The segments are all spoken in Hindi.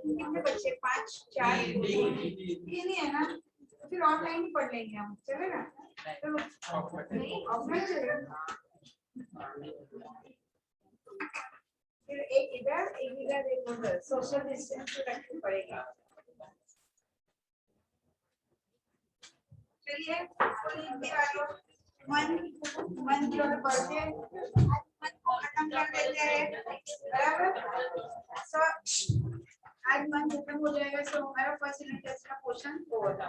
कितने बच्चे 5 4 ये नहीं है ना, फिर ऑनलाइन ही पढ़ लेंगे हम, चलेगा? तो नहीं ऑफलाइन चलेगा। फिर एक इधर एक उधर, सोशल डिस्टेंस रखनी पड़ेगा। चलिए मन की ओर बढ़ते मन को खत्म कर देते हैं, बराबर। आज मन खत्म हो जाएगा तो हमारा फर्स्ट यूनिट टेस्ट का क्वेश्चन होगा,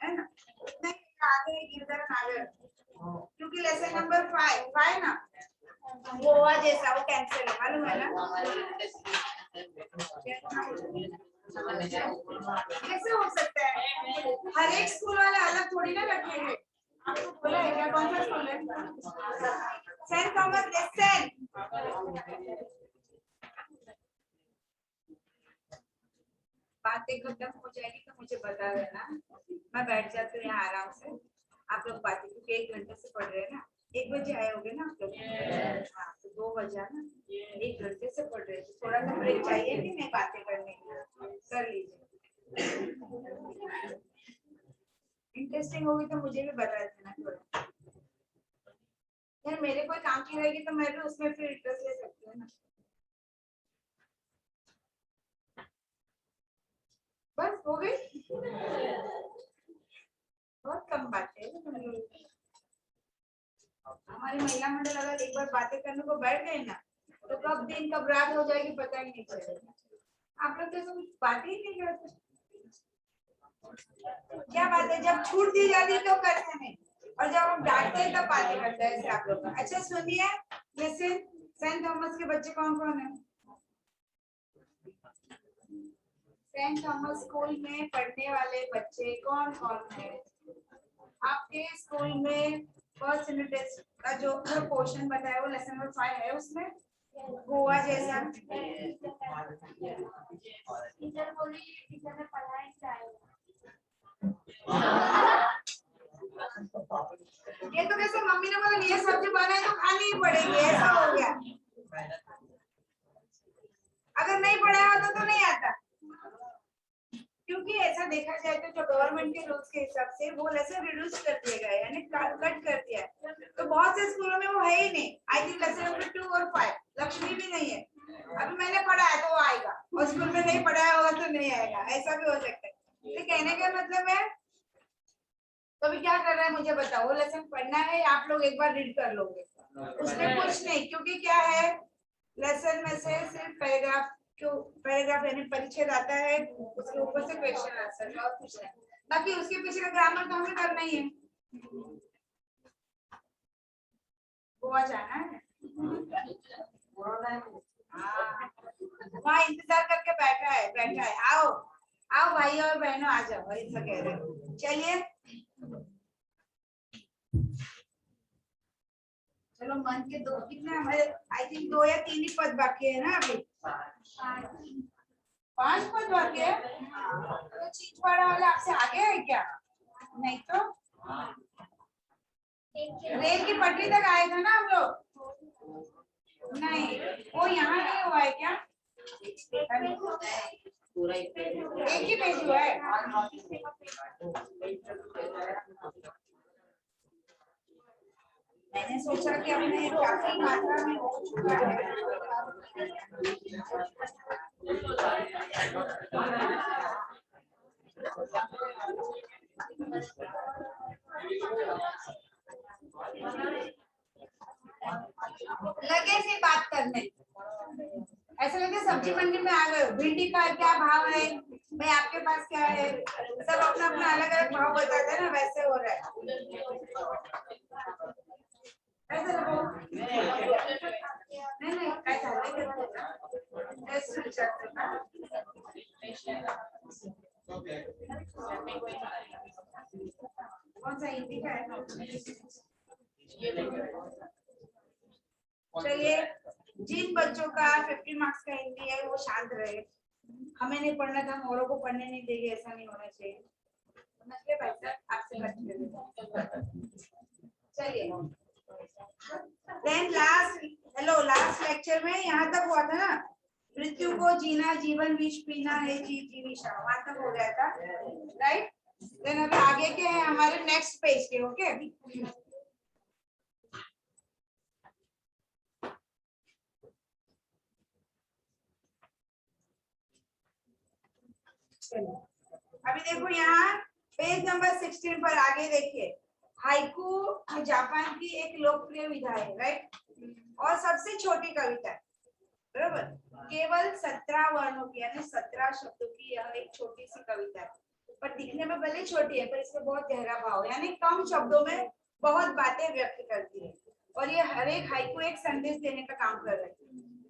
है ना? उतने आगे गिरधर नागर, क्योंकि लेसन नंबर 5 ना गोवा जैसा वो कैंसिल है, मालूम है ना? कैसे हो सकता है? हर एक स्कूल वाले अलग थोड़ी ना रखेंगे। आपको बोला है क्या? कौन सा स्कूल है? Saint Thomas lesson. बातें खत्म हो जाएगी तो मुझे बता देना, मैं बैठ जाती हूँ यहाँ आराम से। आप लोग बातें, क्योंकि 1 घंटे से पढ़ रहे हैं ना, 1 बजे आए होगे ना आप लोग? हाँ, तो 2 बजा ना, 1 घंटे से पढ़ रहे हैं, थोड़ा सा ब्रेक चाहिए कि नहीं बातें करने के? कर लीजिए। इंटरेस्टिंग होगी तो मुझे भी बता देना थोड़ा। यार मेरे कोई काम की रहेगी तो मैं भी उसमें फिर इंटरेस्ट ले सकती हूँ ना। बस हो गई, बहुत कम बातें हैं। हमारी महिला मंडल अगर एक बार बातें करने को बैठ गए ना, तो कब दिन कब रात हो जाएगी पता ही नहीं चलेगा। आप लोग तो कुछ बातें ही नहीं करते। क्या बात है, जब छूट दी जाती है तो करते नहीं, और जब हम डांटते हैं तब बातें करते हैं ऐसे आप लोग। अच्छा सुनिए, लिसन, सेंट थॉमस के बच्चे कौन कौन है? सेंट थॉमस स्कूल में पढ़ने वाले बच्चे कौन कौन है? आपके स्कूल में फर्स्ट यूनिट टेस्ट का जो क्वेश्चन बताया वो लेसन नंबर 5 है, उसमें गोवा जैसा। टीचर बोली, टीचर ने पढ़ाई चाहिए। ये तो कैसे मम्मी ने बोला ये सब्जी बनाए तो खानी ही पड़ेगी, ऐसा हो गया। अगर नहीं पढ़ाया होता तो नहीं आता, क्योंकि ऐसा देखा जाए तो जो गवर्नमेंट के रूल्स के हिसाब से वो लेसन रिड्यूस कर दिया गया है, यानी कट कर दिया है। तो बहुत से स्कूलों में वो है ही नहीं। आई थिंक लेसन नंबर 2 और 5 लक्ष्मी भी नहीं है। अभी मैंने पढ़ा है तो वो आएगा, और स्कूल में नहीं पढ़ाया होगा तो नहीं आएगा, ऐसा भी हो सकता है। तो कहने का मतलब है, तो अभी क्या कर रहा है मुझे बताओ? वो लेसन पढ़ना है, आप लोग एक बार रीड कर लोगे, उसमें कुछ नहीं, क्योंकि क्या है लेसन में से सिर्फ पैराग्राफ यानी परिच्छेद आता है, उसके ऊपर से क्वेश्चन आंसर और कुछ नहीं। बाकी उसके पीछे का ग्रामर तो हमें करना ही है। गोवा जाना है, वहाँ इंतजार करके बैठा है। आओ आओ भाई और बहनों आ जाओ, ऐसा कह रहे हैं। चलिए चलो, मन के 2 कितने हमारे, आई थिंक 2 या 3 ही पद बाकी है ना अभी। 5 पद बाकी है। तो चीचवाड़ा वाला आपसे आगे है क्या? नहीं तो रेल की पटरी तक आए थे ना हम लोग? नहीं, वो यहाँ नहीं हुआ है क्या? एक ही पेज हुआ है। मैंने सोचा कि अपने काफी मात्रा में हो चुका है। लगे से बात करने, ऐसा लगे सब्जी मंडी में आ गए, भिंडी का क्या भाव है भाई, आपके पास क्या है, सब अपना अपना अलग अलग भाव बताते हैं ना, वैसे हो रहा है। नहीं ऐसा कौन सा हिंदी का है? चलिए, जिन बच्चों का 50 मार्क्स का हिंदी है वो शांत रहे। हमें नहीं पढ़ना था, हम औरों को पढ़ने नहीं देंगे, ऐसा नहीं होना चाहिए। समझिए भाई साहब, आपसे बात। चलिए देन लास्ट लेक्चर में यहाँ तक हुआ था ना, मृत्यु को जीना जीवन विष पीना है जीविशा, वहां तक हो गया था, राइट। देन अभी आगे के हैं हमारे नेक्स्ट पेज के, ओके। अभी देखो यहाँ पेज नंबर 16 पर आगे देखिए, हाइकू जापान की एक लोकप्रिय विधा है, राइट, और सबसे छोटी कविता है, बराबर। केवल 17 वर्णों की यानी 17 शब्दों की यह एक छोटी सी कविता है, पर दिखने में भले छोटी है पर इसमें बहुत गहरा भाव, यानी कम शब्दों में बहुत बातें व्यक्त करती है। और ये हर एक हाइकू एक संदेश देने का काम कर रहे हैं।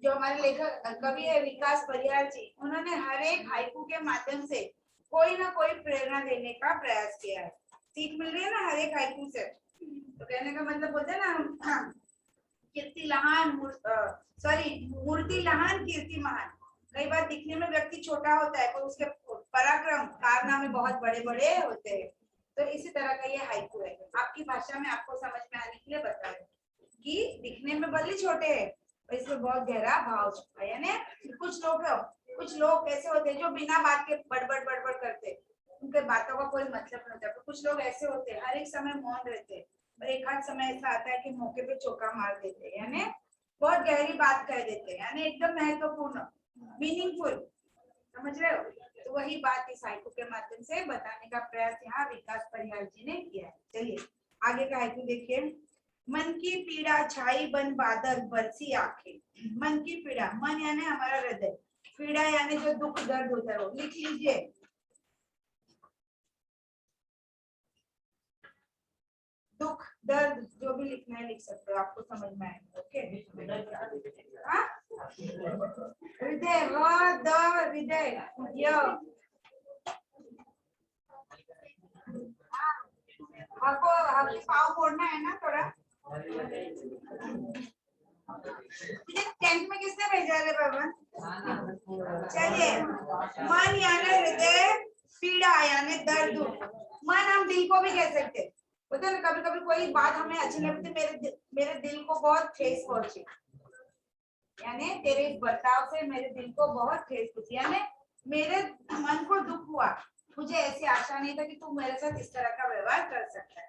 जो हमारे लेखक कवि है विकास परिहार जी, उन्होंने हर एक हाइकू के माध्यम से कोई ना कोई प्रेरणा देने का प्रयास किया है। सीख मिल रही है ना हर एक हाइकू से। तो कहने का मतलब बोलते हैं ना, कीर्ति लहान मूर्ति लहान कीर्ति महान। कई बार दिखने में व्यक्ति छोटा होता है पर उसके पराक्रम कारनामे बहुत बड़े बड़े होते हैं। तो इसी तरह का ये हाइकू है, आपकी भाषा में आपको समझ में आने के लिए बता रहे कि दिखने में भले छोटे हैं पर इसमें बहुत गहरा भाव छुपा है। यानी कुछ लोग ऐसे होते हैं जो बिना बात के बड़बड़ करते हैं, उनके बातों का कोई मतलब नहीं होता। कुछ लोग ऐसे होते हैं हर एक समय मौन रहते हैं, और एक आध समय ऐसा आता है कि मौके पे चौका मार देते हैं, यानी बहुत गहरी बात कह देते हैं, यानी एकदम महत्वपूर्ण, मीनिंगफुल, समझ रहे हो। तो वही बात इस हाइकू के माध्यम से बताने का प्रयास यहाँ विकास परिहार जी ने किया है। चलिए आगे का हाइकू देखिए। मन की पीड़ा छाई बन बादल बरसी आंखें। मन की पीड़ा, मन यानी हमारा हृदय, पीड़ा यानी जो दुख दर्द होता है वो, लिख लीजिए। दुख दर्द जो भी लिखना है लिख सकते हो, आपको समझ में आएगा, ओके। हृदय, हृदय, आपको आपके पाँव मोड़ना है ना थोड़ा। मुझे 10th में किसने भेजा है बाबा? चलिए, मन यानी हृदय, पीड़ा यानी दर्द। मन हम दिल को भी कह सकते हैं, पता ना, कभी कभी कोई बात हमें अच्छी लगती, मेरे दिल को बहुत ठेस पहुंची, यानी तेरे बर्ताव से मेरे दिल को बहुत ठेस पहुंची, यानी मेरे मन को दुख हुआ, मुझे ऐसी आशा नहीं था कि तू मेरे साथ इस तरह का व्यवहार कर सकता है,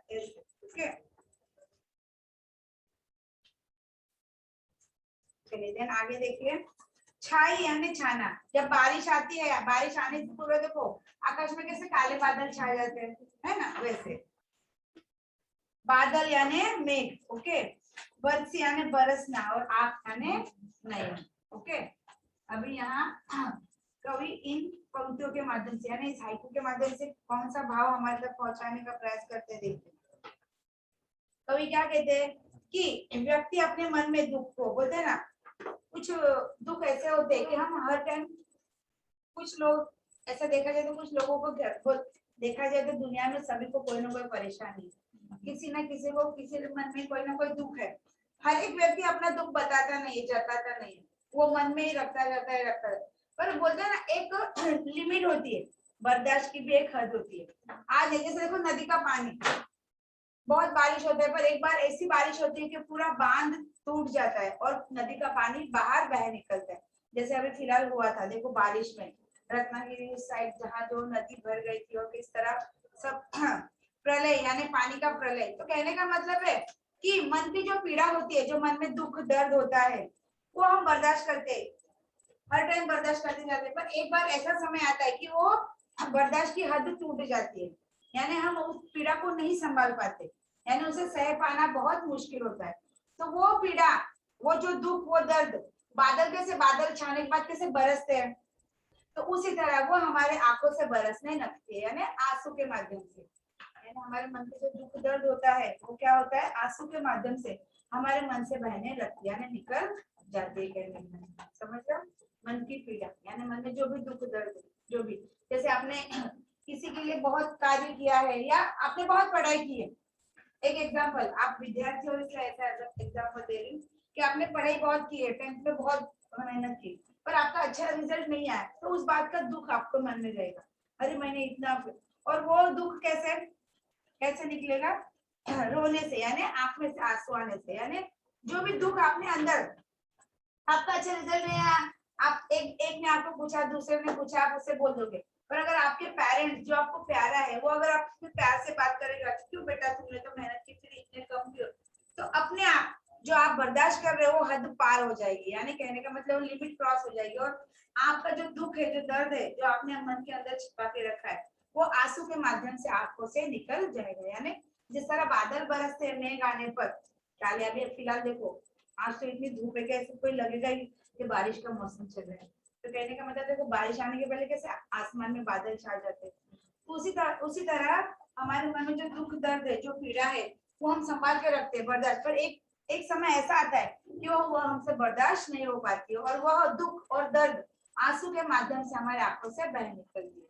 ओके। चलिए देन आगे देखिए। छाई यानी छाना, जब बारिश आती है, बारिश आने से पूर्व देखो आकाश में कैसे काले बादल छा जाते हैं, है ना, वैसे। बादल यानी मेघ, ओके। बरस यानी बरसना, और आँख यानी नयन, ओके। अभी यहाँ कवि इन पंक्तियों के माध्यम से यानी इस हाइकू के माध्यम से कौन सा भाव हमारे तक पहुंचाने का प्रयास करते हैं, देखते। कवि क्या कहते हैं कि व्यक्ति अपने मन में दुख को, बोलते हैं ना, कुछ दुख ऐसे होते हैं कि हम हर टाइम, कुछ लोग ऐसा देखा जाए तो कुछ लोगों को देखा जाए तो दुनिया में सभी को कोई ना कोई परेशानी, किसी ना किसी को किसी मन में कोई ना कोई दुख है। हर एक व्यक्ति अपना दुख बताता नहीं, जताता नहीं, वो मन में ही रखता है। पर बोलते हैं ना, एक लिमिट होती है, बर्दाश्त की भी एक हद होती है। आज जैसे देखो नदी का पानी, बहुत बारिश होता है पर एक बार ऐसी बारिश होती है कि पूरा बांध टूट जाता है और नदी का पानी बाहर बह निकलता है। जैसे अभी फिलहाल हुआ था, देखो बारिश में रत्नागिरी साइड जहाँ जो नदी भर गई थी और किस तरह सब प्रलय यानी पानी का प्रलय। तो कहने का मतलब है कि मन की जो पीड़ा होती है, जो मन में दुख दर्द होता है, वो हम बर्दाश्त करते हैं, हर टाइम बर्दाश्त करते जाते हैं, पर एक बार ऐसा समय आता है कि वो बर्दाश्त की हद टूट जाती है, यानी हम उस पीड़ा को नहीं संभाल पाते, यानी उसे सह पाना बहुत मुश्किल होता है। तो वो पीड़ा, वो जो दुख, वो दर्द, बादल कैसे, बादल छाने के बाद कैसे बरसते हैं, तो उसी तरह वो हमारे आंखों से बरसने लगती है, यानी आंसू के माध्यम से। यानी हमारे मन में जो दुख दर्द होता है वो क्या होता है, आंसू के माध्यम से हमारे मन से बहने लगती है, यानी निकल जाती है। कहने में समझ रहे हो, मन की पीड़ा यानी मन में जो भी दुख दर्द, जो भी, जैसे आपने किसी के लिए बहुत कार्य किया है या आपने बहुत पढ़ाई की है, एक एग्जांपल, आप विद्यार्थी हो इसलिए ऐसा एग्जांपल दे रही हूँ कि आपने पढ़ाई बहुत की है, 10th में बहुत मेहनत की, पर आपका अच्छा रिजल्ट नहीं आया तो उस बात का दुख आपको मन में रहेगा, अरे मैंने इतना, और वो दुख कैसे कैसे निकलेगा, रोने से, यानी आंख में से आंसू आने से, यानी जो भी दुख आपने अंदर, आपका अच्छा रिजल्ट नहीं आया, आप एक ने आपको पूछा, दूसरे ने पूछा, आप उससे बोल दोगे, पर अगर आपके पेरेंट्स जो आपको प्यारा है वो अगर आपसे प्यार से बात करेगा, क्यों बेटा तुमने तो मेहनत की फिर इतने कम क्यों, तो अपने आप जो आप बर्दाश्त कर रहे हो वो हद पार हो जाएगी, यानी कहने का मतलब लिमिट क्रॉस हो जाएगी, और आपका जो दुख है, जो दर्द है, जो आपने मन के अंदर छिपा के रखा है, वो आंसू के माध्यम से आंखों से निकल जाएगा। यानी जिस तरह बादल बरसते हैं मेघ आने पर, काले अभी फिलहाल देखो आज तो इतनी धूप है, कैसे कोई लगेगा ही कि बारिश का मौसम चल रहा है, तो कहने का मतलब देखो बारिश आने के पहले कैसे आसमान में बादल छा जाते हैं, तो उसी तरह हमारे मन में जो दुख दर्द है, जो पीड़ा है, वो हम संभाल के रखते हैं बर्दाश्त, पर एक समय ऐसा आता है कि वो हमसे बर्दाश्त नहीं हो पाती है, और वह दुख और दर्द आंसू के माध्यम से हमारे आंखों से बह निकलती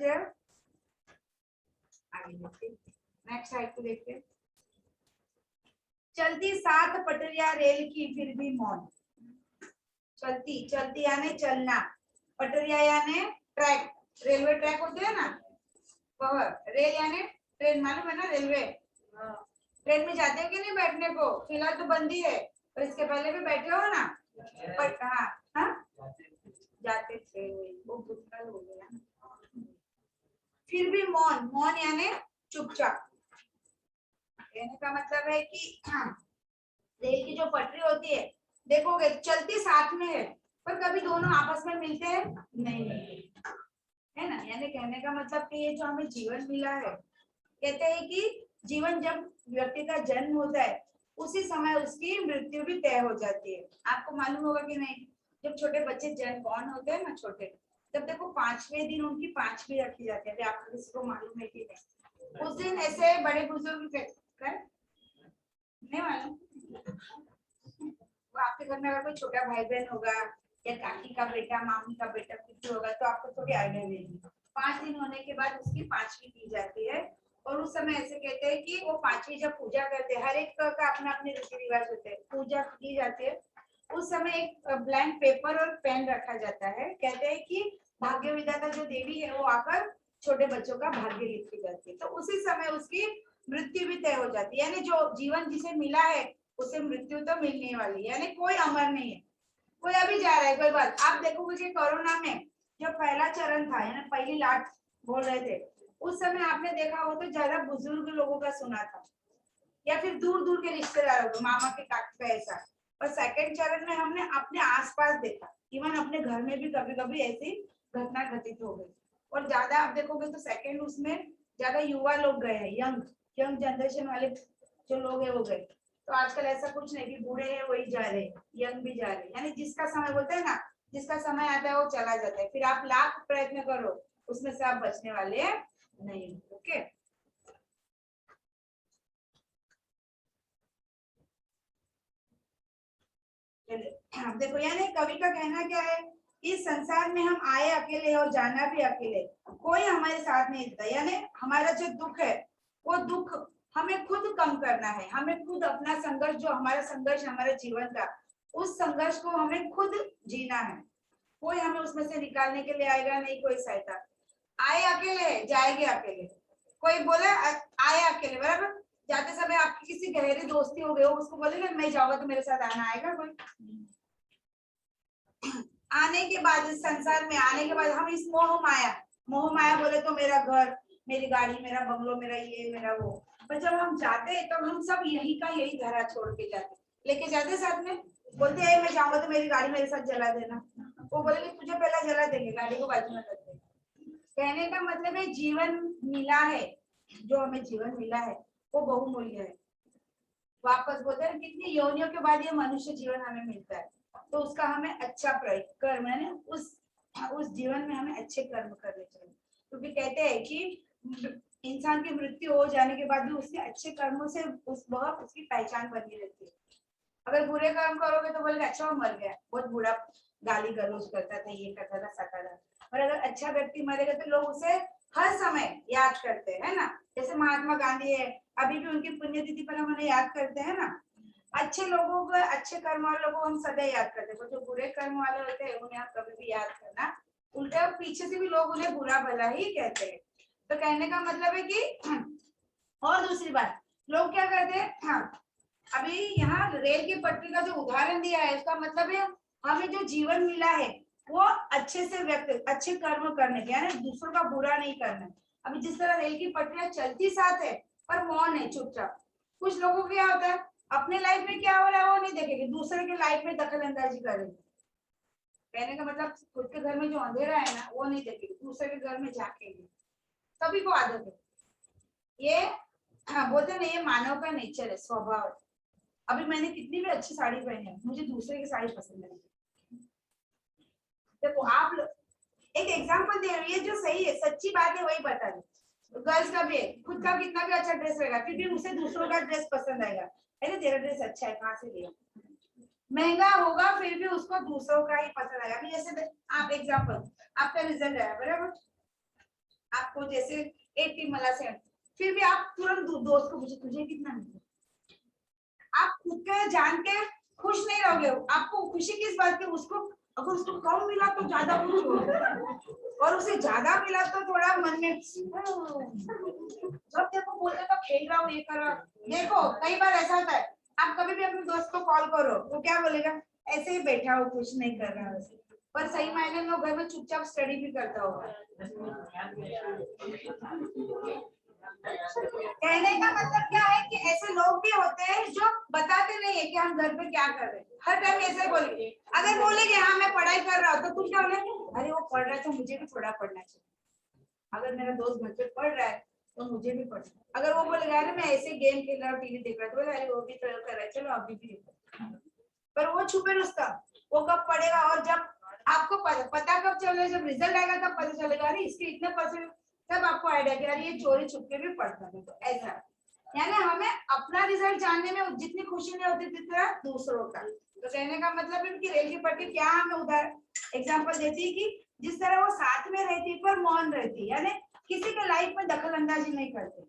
है। आगे देखिए, नेक्स्ट साइड को देखिए, चलती 7 पटरियां रेल की फिर भी मौन, चलती चलती यानी चलना, पटरिया यानी ट्रैक, रेलवे ट्रैक होते हैं ना, वह रेल यानी ट्रेन, मालूम है ना रेलवे, ट्रेन में जाते हो कि नहीं बैठने को, फिलहाल तो बंदी है, पर इसके पहले भी बैठे हो ना, पर हाँ जाते थे, वो भूतकाल हो गया। फिर भी मौन, मौन यानी चुपचाप, कहने का मतलब है कि रेल की जो पटरी होती है, देखोगे चलती साथ में है, पर कभी दोनों आपस में मिलते हैं नहीं, है ना, यानी कहने का मतलब कि ये जो हमें जीवन मिला है, कहते हैं कि जीवन जब व्यक्ति का जन्म होता है उसी समय उसकी मृत्यु भी तय हो जाती है। आपको मालूम होगा कि नहीं, जब छोटे बच्चे जन्म बॉर्न होते हैं ना छोटे, तब देखो 5वें दिन उनकी 5वीं रखी जाती है, आपको किसी को मालूम है कि नहीं, उस दिन ऐसे बड़े बुजुर्ग नहीं मालूम, वो आपके घर में अगर कोई छोटा भाई बहन होगा या काकी का बेटा, मामी का बेटा कुछ होगा तो आपको थोड़ी आइडिया देगी। 5 दिन होने के बाद उसकी 5वीं की जाती है, और उस समय ऐसे कहते हैं कि वो 5वीं जब पूजा करते हैं, हर एक का अपना अपने रीति रिवाज होते हैं, पूजा की जाती है, उस समय एक ब्लैंक पेपर और पेन रखा जाता है, कहते हैं कि भाग्य विधाता जो देवी है वो आकर छोटे बच्चों का भाग्य लिखी जाती है, तो उसी समय उसकी मृत्यु भी तय हो जाती है, यानी जो जीवन जिसे मिला है उसे मृत्यु तो मिलने वाली है, यानी कोई अमर नहीं है, कोई अभी जा रहा है कोई बात। आप देखोगे कि कोरोना में जो पहला चरण था, यानी पहली लाट बोल रहे थे, उस समय आपने देखा हो तो ज्यादा बुजुर्ग लोगों का सुना था, या फिर दूर दूर के रिश्तेदारों को, मामा के काकी का ऐसा, और सेकंड चरण में हमने अपने आसपास देखा, इवन अपने घर में भी कभी कभी ऐसी घटना घटित हो गई, और ज्यादा आप देखोगे तो सेकंड उसमें ज्यादा युवा लोग गए हैं, यंग यंग जनरेशन वाले जो लोग है वो गए, तो आजकल ऐसा कुछ नहीं कि बूढ़े हैं वही जा रहे हैं, यंग भी जा रहे हैं, यानी जिसका समय बोलते हैं ना, जिसका समय आता है वो चला जाता है, फिर आप लाख प्रयत्न करो उसमें से आप बचने वाले नहीं। ओके, देखो यानी कवि का कहना क्या है, इस संसार में हम आए अकेले और जाना भी अकेले, कोई हमारे साथ नहीं देता, यानी हमारा जो दुख है वो दुख हमें खुद कम करना है, हमें खुद अपना संघर्ष, जो हमारा संघर्ष हमारे जीवन का, उस संघर्ष को हमें खुद जीना है, कोई हमें उसमें से निकालने के लिए आएगा नहीं, कोई सहायता, आए अकेले जाएंगे अकेले, कोई बोले आए अकेले, बराबर, जाते समय आपकी किसी गहरी दोस्ती हो गई हो, उसको बोलेगा मैं जाऊंगा तो मेरे साथ आना, आएगा कोई? आने के बाद इस संसार में आने के बाद हम इस मोह माया बोले तो मेरा घर, मेरी गाड़ी, मेरा बंगलो, मेरा ये मेरा वो, पर जब हम जाते हैं तब हम सब यही का यही धरा छोड़ के जाते, लेके जाते साथ में, बोलते हैं मैं जाऊंगा तो मेरी गाड़ी मेरे साथ जला देना, वो बोलेंगे तुझे पहला जला देंगे, गाड़ी को बाजू में रख देंगे। कहने का मतलब है जीवन मिला है, जो हमें जीवन मिला है वो बहुमूल्य है, वापस बोलते हैं कितनी योनियों के बाद ये मनुष्य जीवन हमें मिलता है, तो उसका हमें अच्छा कर्म, यानी उस जीवन में हमें अच्छे कर्म करने चाहिए, क्योंकि कहते हैं कि इंसान की मृत्यु हो जाने के बाद भी उसके अच्छे कर्मों से उसकी पहचान बनी रहती है, अगर बुरे कर्म करोगे तो बोलेगा अच्छा वो मर गया, बहुत बुरा गाली गलौज करता था, ये करता था, सता था, और अगर अच्छा व्यक्ति मरेगा तो लोग उसे हर समय याद करते हैं ना, जैसे महात्मा गांधी है, अभी भी उनकी पुण्यतिथि पर हम उन्हें याद करते हैं ना, अच्छे लोगों को, अच्छे कर्म वाले लोगों को हम सदा याद करते हैं, जो बुरे कर्म वाले होते हैं उन्हें आप कभी भी याद करना, उल्टा पीछे से भी लोग उन्हें बुरा भला ही कहते हैं। तो कहने का मतलब है कि और दूसरी बात, लोग क्या करते हैं, हाँ, अभी यहाँ रेल की पटरी का जो उदाहरण दिया है उसका मतलब है हमें जो जीवन मिला है वो अच्छे से व्यक्त, अच्छे कर्म करने के, यानी दूसरों का बुरा नहीं करना। अभी जिस तरह रेल की पटरियां चलती साथ है पर मौन है, चुपचाप। कुछ लोगों को क्या होता है, अपने लाइफ में क्या हो रहा है वो नहीं देखेंगे, दूसरे के लाइफ में दखल अंदाजी करेंगे। कहने का मतलब खुद के घर में जो अंधेरा है ना वो नहीं देखेंगे, दूसरे के घर में झांकेंगे। सभी को आदत है ये, हाँ, बोलते हैं ना ये मानव का नेचर है, स्वभाव। अभी मैंने कितनी भी अच्छी साड़ी पहनी है, मुझे दूसरे की साड़ी पसंद है। देखो आप एक एग्जांपल दे रही है जो सही है, सच्ची बात है वही बता रही। गर्ल्स का भी है, खुद का कितना भी अच्छा ड्रेस रहेगा फिर भी उसे दूसरों का ड्रेस पसंद आएगा, अरे तेरा ड्रेस अच्छा है कहाँ से लिया, महंगा होगा फिर भी उसको दूसरों का ही पसंद आएगा। अभी जैसे आप एग्जांपल, आपका रिजल्ट आया बराबर, आपको जैसे 80 मला से, फिर भी आप तुरंत दोस्त को पूछे तुझे कितना मिला, आप खुद के जान के खुश नहीं रहोगे। आपको खुशी किस बात की, उसको अगर उसको कम मिला तो ज्यादा खुश हो, और उसे ज्यादा मिला तो थोड़ा मन में जब देखो बोलते तो खेल रहा हूँ ये कर रहा हूँ। देखो कई बार ऐसा होता है, आप कभी भी अपने दोस्त को कॉल करो वो क्या बोलेगा, ऐसे ही बैठा हो कुछ नहीं कर रहा है, पर सही मायने में घर में चुपचाप स्टडी भी करता होगा। कहने का मतलब क्या है कि ऐसे लोग भी होते हैं जो बताते नहीं है कि हम घर पे क्या कर रहे हैं, हर टाइम ऐसे बोलेंगे। अगर बोलेंगे हाँ मैं पढ़ाई कर रहा हूँ तो तुम क्या बोलेंगे, अरे वो पढ़ रहा है तो मुझे भी थोड़ा पढ़ना चाहिए। अगर मेरा दोस्त घर पे पढ़ रहा है तो मुझे भी पढ़ना। अगर वो बोलेगा अरे मैं ऐसे गेम खेल रहा हूँ टीवी देख रहा हूँ, तो अरे वो भी तो कर रहा है चलो अभी भी, पर वो छुपे रुस्तम, वो कब पढ़ेगा और जब आपको पता कब चलेगा, जब रिजल्ट आएगा तब पता चलेगा अरे इसके इतने परसेंट, तब आपको आइडिया कि अरे ये चोरी छुपके भी पढ़ता है। तो ऐसा यानी हमें अपना रिजल्ट जानने में जितनी खुशी नहीं होती जितना दूसरों का। तो कहने का मतलब है कि रेल की पटरी क्या हमें उदाहरण एग्जांपल देती है कि जिस तरह वो साथ में रहती पर मौन रहती, यानी किसी के लाइफ में दखल अंदाजी नहीं करते,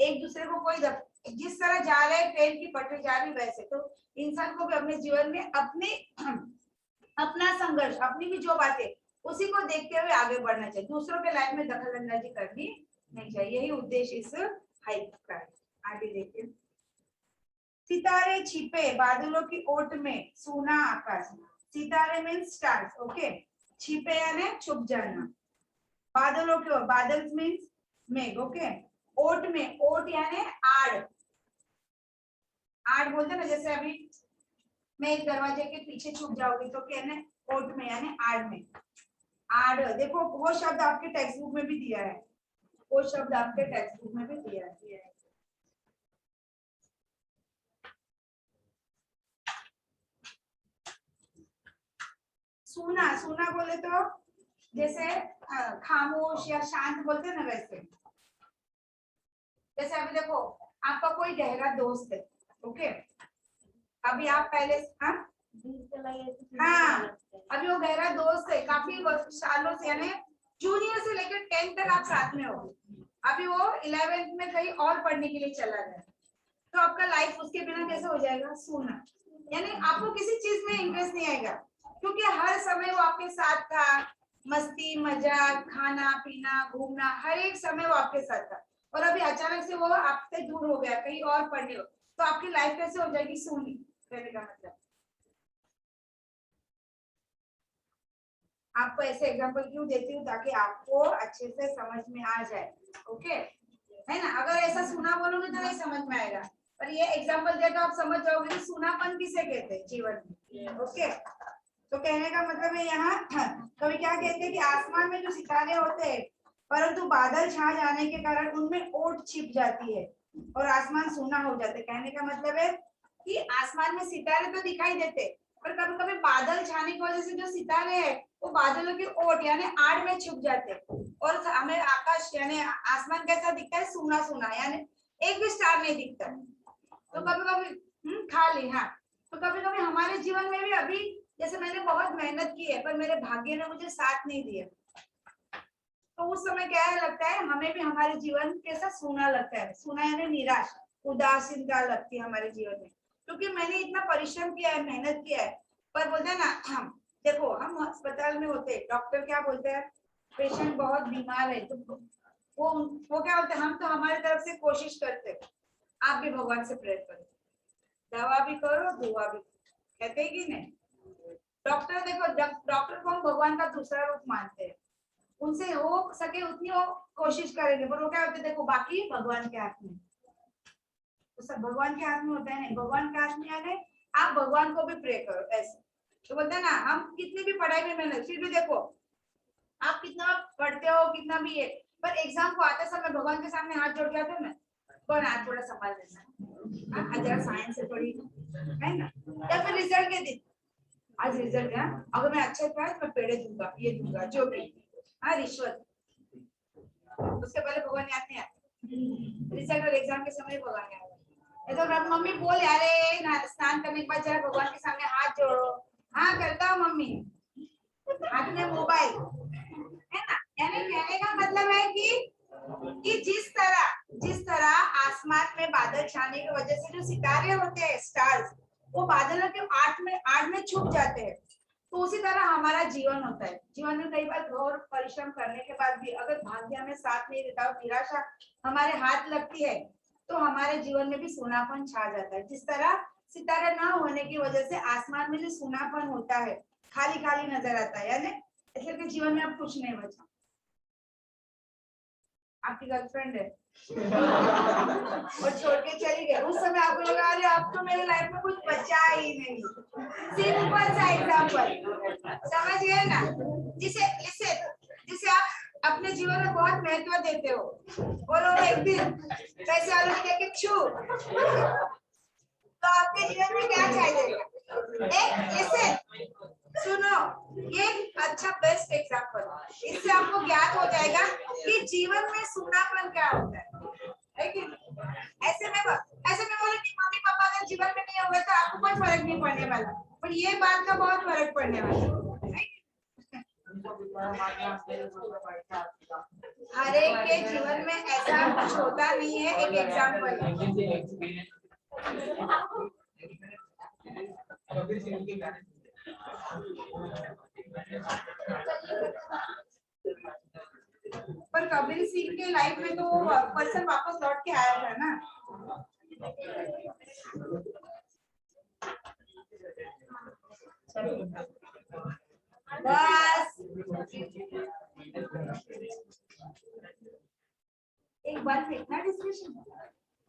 एक दूसरे को कोई जिस तरह जा रहे ट्रेन की पटरी जा रही वैसे, तो इंसान को भी अपने जीवन में अपने अपना संघर्ष, अपनी भी जो बातें उसी को देखते हुए आगे बढ़ना चाहिए, दूसरों के लाइफ में दखल अंदाजी करनी नहीं चाहिए। यही उद्देश्य इस हाइक का है। आगे देखिए, सितारे छिपे बादलों की ओट में सूना आकाश, सितारे मीन्स स्टार्स, ओके, छिपे यानी छुप जाना, बादलों की ओर, बादल मीन्स मेघ, ओके, ओट में, ओट यानी आड़, आड़ बोलते ना, जैसे अभी मैं एक दरवाजे के पीछे छुप जाऊंगी तो कहने ओट में यानी आड़ में, आड़, देखो वो शब्द आपके टेक्स्ट बुक में भी दिया है, वो शब्द आपके टेक्स्ट बुक में भी दिया है। सूना, सूना बोले तो जैसे खामोश या शांत बोलते हैं ना वैसे। जैसे अभी देखो आपका कोई गहरा दोस्त है, ओके, अभी आप पहले हाँ अभी वो गहरा दोस्त है काफी सालों से, यानी जूनियर से लेकर 10th तक आप साथ में हो, अभी वो 11th में कहीं और पढ़ने के लिए चला गया, तो आपका लाइफ उसके बिना कैसे हो जाएगा, सूना, यानी आपको किसी चीज में इंटरेस्ट नहीं आएगा क्योंकि हर समय वो आपके साथ था, मस्ती मजाक खाना पीना घूमना हर एक समय वो आपके साथ था, और अभी अचानक से वो आपसे दूर हो गया कहीं और पढ़ने हो, तो आपकी लाइफ कैसे हो जाएगी, सूनी। कहने का मतलब आपको ऐसे एग्जांपल क्यों देती हूँ ताकि आपको अच्छे से समझ में आ जाए, ओके, है ना। अगर ऐसा सुना बोलोगे तो नहीं समझ में आएगा, पर ये एग्जांपल देकर आप समझ जाओगे कि सुनापन किसे कहते हैं जीवन में, ओके। तो कहने का मतलब है यहाँ कभी क्या कहते हैं कि आसमान में जो सितारे होते हैं परंतु बादल छा जाने के कारण उनमें ओट छिप जाती है और आसमान सूना हो जाता है। कहने का मतलब है कि आसमान में सितारे तो दिखाई देते पर कभी कभी बादल छाने की वजह से जो सितारे हैं वो बादलों की ओट यानी आड़ में छुप जाते हैं और हमें आकाश यानी आसमान कैसा दिखता है, सूना सूना, यानी एक भी स्टार नहीं दिखता। तो कभी कभी खाली, हाँ, तो कभी कभी हमारे जीवन में भी अभी जैसे मैंने बहुत मेहनत की है पर मेरे भाग्य ने मुझे साथ नहीं दिया, तो उस समय क्या है लगता है हमें भी हमारे जीवन कैसा सूना लगता है, सूना यानी निराश उदासीनता लगती है हमारे जीवन में, क्योंकि मैंने इतना परिश्रम किया है, मेहनत किया है, पर बोलते हैं ना, हम देखो हम अस्पताल में होते, डॉक्टर क्या बोलते हैं, पेशेंट बहुत बीमार है, तो वो क्या बोलते हैं, हम तो हमारी तरफ से कोशिश करते, आप भी भगवान से प्रेयर करो, दवा भी करो दुआ भी, कहते हैं कि नहीं। डॉक्टर देखो, डॉक्टर को हम भगवान का दूसरा रूप मानते हैं, उनसे हो सके उतनी वो कोशिश करेंगे, पर वो क्या होते, देखो बाकी भगवान के हाथ में, तो सब भगवान के हाथ में होता है, नहीं भगवान के हाथ में आने, आप भगवान को भी प्रे करो ऐसे। तो बोलते हैं ना, हम कितनी भी पढ़ाई में मेहनत, फिर भी देखो आप कितना पढ़ते हो कितना भी है, पर एग्जाम को आते समय भगवान के सामने हाथ जोड़ के आते हो ना, कौन आज थोड़ा संभाल लेना, आज जरा साइंस से पढ़ी है ना, या फिर रिजल्ट के दिन, आज रिजल्ट है, अगर मैं अच्छा किया तो मैं पेड़े दूंगा, ये दूंगा, जो भी, हाँ रिश्वत, उसके पहले भगवान याद नहीं आते, रिजल्ट और एग्जाम के समय भगवान याद, तो मम्मी बोल यार स्नान करने के बाद जरा भगवान के सामने हाथ जोड़ो, हाँ करता हूँ मम्मी, हाथ में मोबाइल है ना, यानी कहने का मतलब है कि जिस तरह आसमान में बादल छाने की वजह से जो सितारे होते हैं स्टार्स, वो बादलों के आड़ में छुप जाते हैं, तो उसी तरह हमारा जीवन होता है। जीवन में कई बार घोर परिश्रम करने के बाद भी अगर भाग्य हमें साथ नहीं देता और निराशा हमारे हाथ लगती है, तो हमारे जीवन में भी सूनापन छा जाता है। जिस तरह सितारे ना होने की वजह से आसमान में जो सूनापन होता है, खाली खाली नजर आता है, यानी ऐसे कि जीवन में अब कुछ नहीं बचा। आपकी गर्लफ्रेंड है और छोड़ के चली गई, उस समय आपको लगा अरे अब तो मेरी लाइफ में कुछ बचा ही नहीं। सिंपल सा एग्जांपल, समझ गए ना, जिसे आप अपने जीवन में बहुत महत्व देते हो और वो एक दिन पैसे वालों ने लेके छू, तो आपके जीवन में क्या चाहिए? एक सुनो, ये अच्छा बेस्ट एग्जांपल, इससे आपको ज्ञात हो जाएगा कि जीवन में सूनापन क्या होता है कि ऐसे में बोले कि मम्मी पापा अगर जीवन में नहीं होंगे तो आपको कोई फर्क नहीं पड़ने वाला, पर ये बात का बहुत फर्क पड़ने वाला है। हर एक के जीवन में ऐसा कुछ होता नहीं है, एक एग्जांपल पर कबीर सिंह के लाइफ में तो पर्सन वापस लौट के आया था ना। बस एक बार फेंकना डिस्कशन।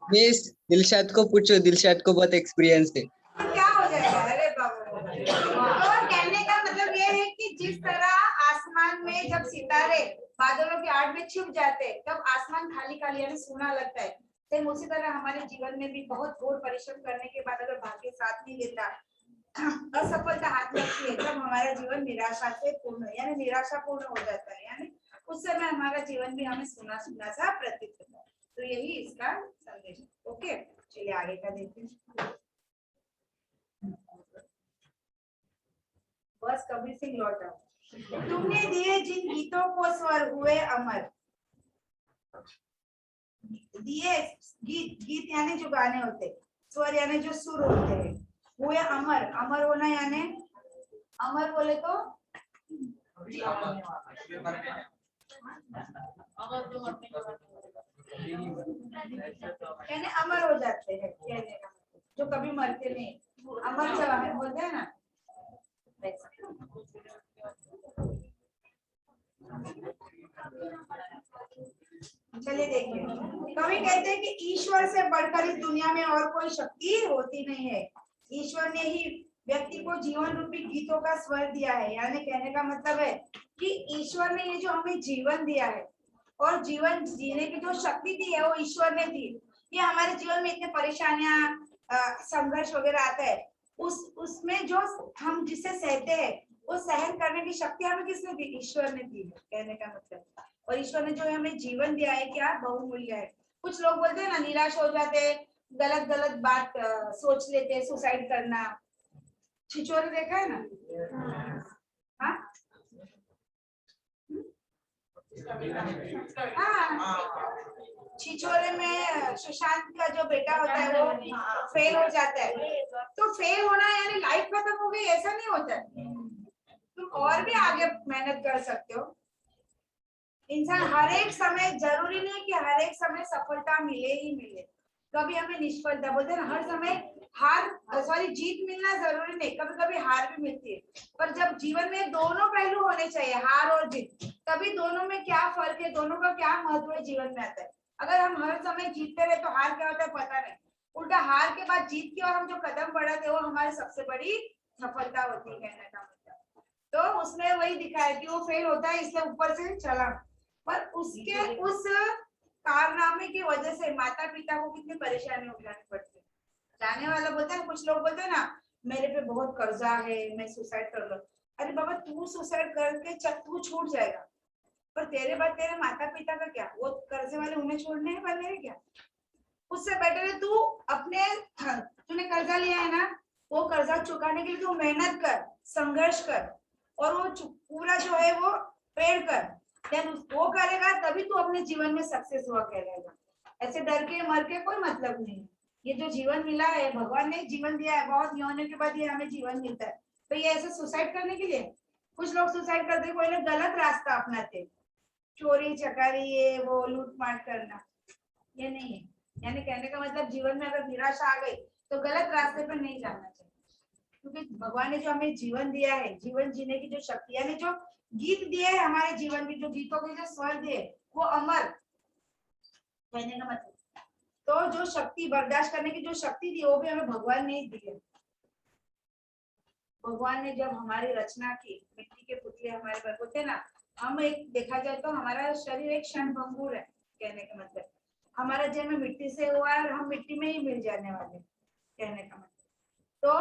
मिस दिलशाद को पूछो, दिलशाद को बहुत एक्सपीरियंस है। क्या हो जाएगा? अरे बाबा, तो कहने का मतलब ये है कि जिस तरह आसमान में जब सितारे बादलों के आड़ में छुप जाते हैं तब आसमान खाली खाली यानी सूना लगता है, सेम उसी तरह हमारे जीवन में भी बहुत घोर परिश्रम करने के बाद अगर भाग्य साथ नहीं देता, असफलता हाथ लगती है, तब हमारा जीवन निराशा से पूर्ण यानी निराशापूर्ण हो जाता है, यानी उस समय हमारा जीवन भी हमें सुना सुना सा प्रतीत होता है। तो यही इसका संदेश है। ओके, चलिए आगे का देखते हैं। बस कबीर सिंह लौटा। तुमने दिए जिन गीतों को स्वर हुए अमर, दिए गीत यानी जो गाने होते, स्वर यानी जो सुर होते हैं, हुए अमर, अमर होना यानी अमर बोले तो यानी अमर हो जाते हैं, कहने का जो कभी मरते नहीं, अमर जवान बोलते हैं ना। चलिए देखिए, कवि कहते हैं कि ईश्वर से बढ़कर इस दुनिया में और कोई शक्ति होती नहीं है। ईश्वर ने ही व्यक्ति को जीवन रूपी गीतों का स्वर दिया है, यानी कहने का मतलब है कि ईश्वर ने ये जो हमें जीवन दिया है और जीवन जीने की जो शक्ति दी है वो ईश्वर ने दी। ये हमारे जीवन में इतने परेशानियां संघर्ष वगैरह आता है, उसमें जो हम जिसे सहते हैं वो सहन करने की शक्ति हमें किसने दी? ईश्वर ने दी है, कहने का मतलब। और ईश्वर ने जो हमें जीवन दिया है क्या बहुमूल्य है। कुछ लोग बोलते हैं ना निराश हो जाते हैं, गलत गलत बात सोच लेते हैं, सुसाइड करना, छिछोरे देखा है ना? हाँ छिछोरे में सुशांत का जो बेटा होता है वो फेल हो जाता है, तो फेल होना यानी लाइफ खत्म हो गई, ऐसा नहीं होता है। तुम और भी आगे मेहनत कर सकते हो। इंसान हर एक समय, जरूरी नहीं कि हर एक समय सफलता मिले ही मिले, कभी हमें निष्फलता, बोलते हैं हर समय हार, सॉरी जीत मिलना जरूरी नहीं, कभी कभी हार भी मिलती है। पर जब जीवन में दोनों पहलू होने चाहिए, हार और जीत, तभी दोनों में क्या फर्क है, दोनों का क्या महत्व है जीवन में आता है। अगर हम हर समय जीतते रहे तो हार क्या होता है पता नहीं, उल्टा हार के बाद जीत की और हम जो कदम बढ़ाते हैं वो हमारी सबसे बड़ी सफलता होती है, कहने का मतलब। तो उसमें वही दिखा है कि वो फेल होता है इसलिए ऊपर से चला, पर उसके उस कारनामे की वजह से माता पिता को कितनी परेशानी उठानी पड़ती है। जाने वाला बोलता है, कुछ लोग बोलते हैं ना मेरे पे बहुत कर्जा है, मैं सुसाइड कर लूं। अरे बाबा तू सुसाइड करके तू छूट जाएगा, पर तेरे बाद तेरे माता पिता का क्या, वो कर्जे वाले उन्हें छोड़ने वाले हैं क्या? उससे बेटर है तू अपने, तूने कर्जा लिया है ना, वो कर्जा चुकाने के लिए तू मेहनत कर, संघर्ष कर, और वो पूरा जो है वो पेड़ कर, देन वो करेगा तभी तू अपने जीवन में सक्सेस हुआ कहलाएगा। ऐसे डर के मर के कोई मतलब नहीं है। ये जो जीवन मिला है, भगवान ने जीवन दिया है, बहुत यौवन के बाद ये हमें जीवन मिलता है, तो ये ऐसे सुसाइड करने के लिए? कुछ लोग सुसाइड करते, कोई लोग गलत रास्ता अपनाते, चोरी चकारी, ये वो लूटमार करना, ये नहीं है। यानी कहने का मतलब जीवन में अगर निराशा आ गई तो गलत रास्ते पर नहीं जाना चाहिए, क्योंकि भगवान ने जो हमें जीवन दिया है, जीवन जीने की जो शक्ति, यानी जो गीत दिए है हमारे जीवन में, जो गीतों के जो स्वर दिए वो अमर, कहने का मतलब। तो जो शक्ति, बर्दाश्त करने की जो शक्ति दी वो भी हमें भगवान ने ही दी है। भगवान ने जब हमारी रचना की, मिट्टी के पुतले हमारे पर होते ना, हम एक देखा जाए तो हमारा शरीर एक क्षणभंगुर है, कहने का मतलब हमारा जन्म मिट्टी से हुआ है और हम मिट्टी में ही मिल जाने वाले, कहने का मतलब। तो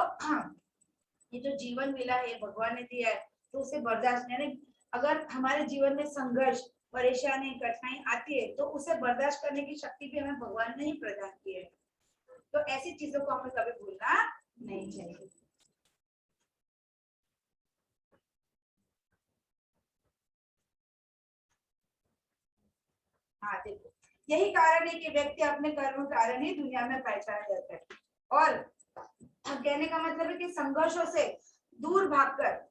ये जो जीवन मिला है भगवान ने दिया है, तो उसे बर्दाश्त, यानी अगर हमारे जीवन में संघर्ष, परेशानी, कठिनाई आती है तो उसे बर्दाश्त करने की शक्ति भी हमें भगवान ने ही प्रदान की है। तो ऐसी चीजों को हमें कभी भूलना नहीं चाहिए। हाँ देखो, यही कारण है कि व्यक्ति अपने कर्म कारण ही दुनिया में पहचाना जाता है, और कहने का मतलब है कि संघर्षों से दूर भागकर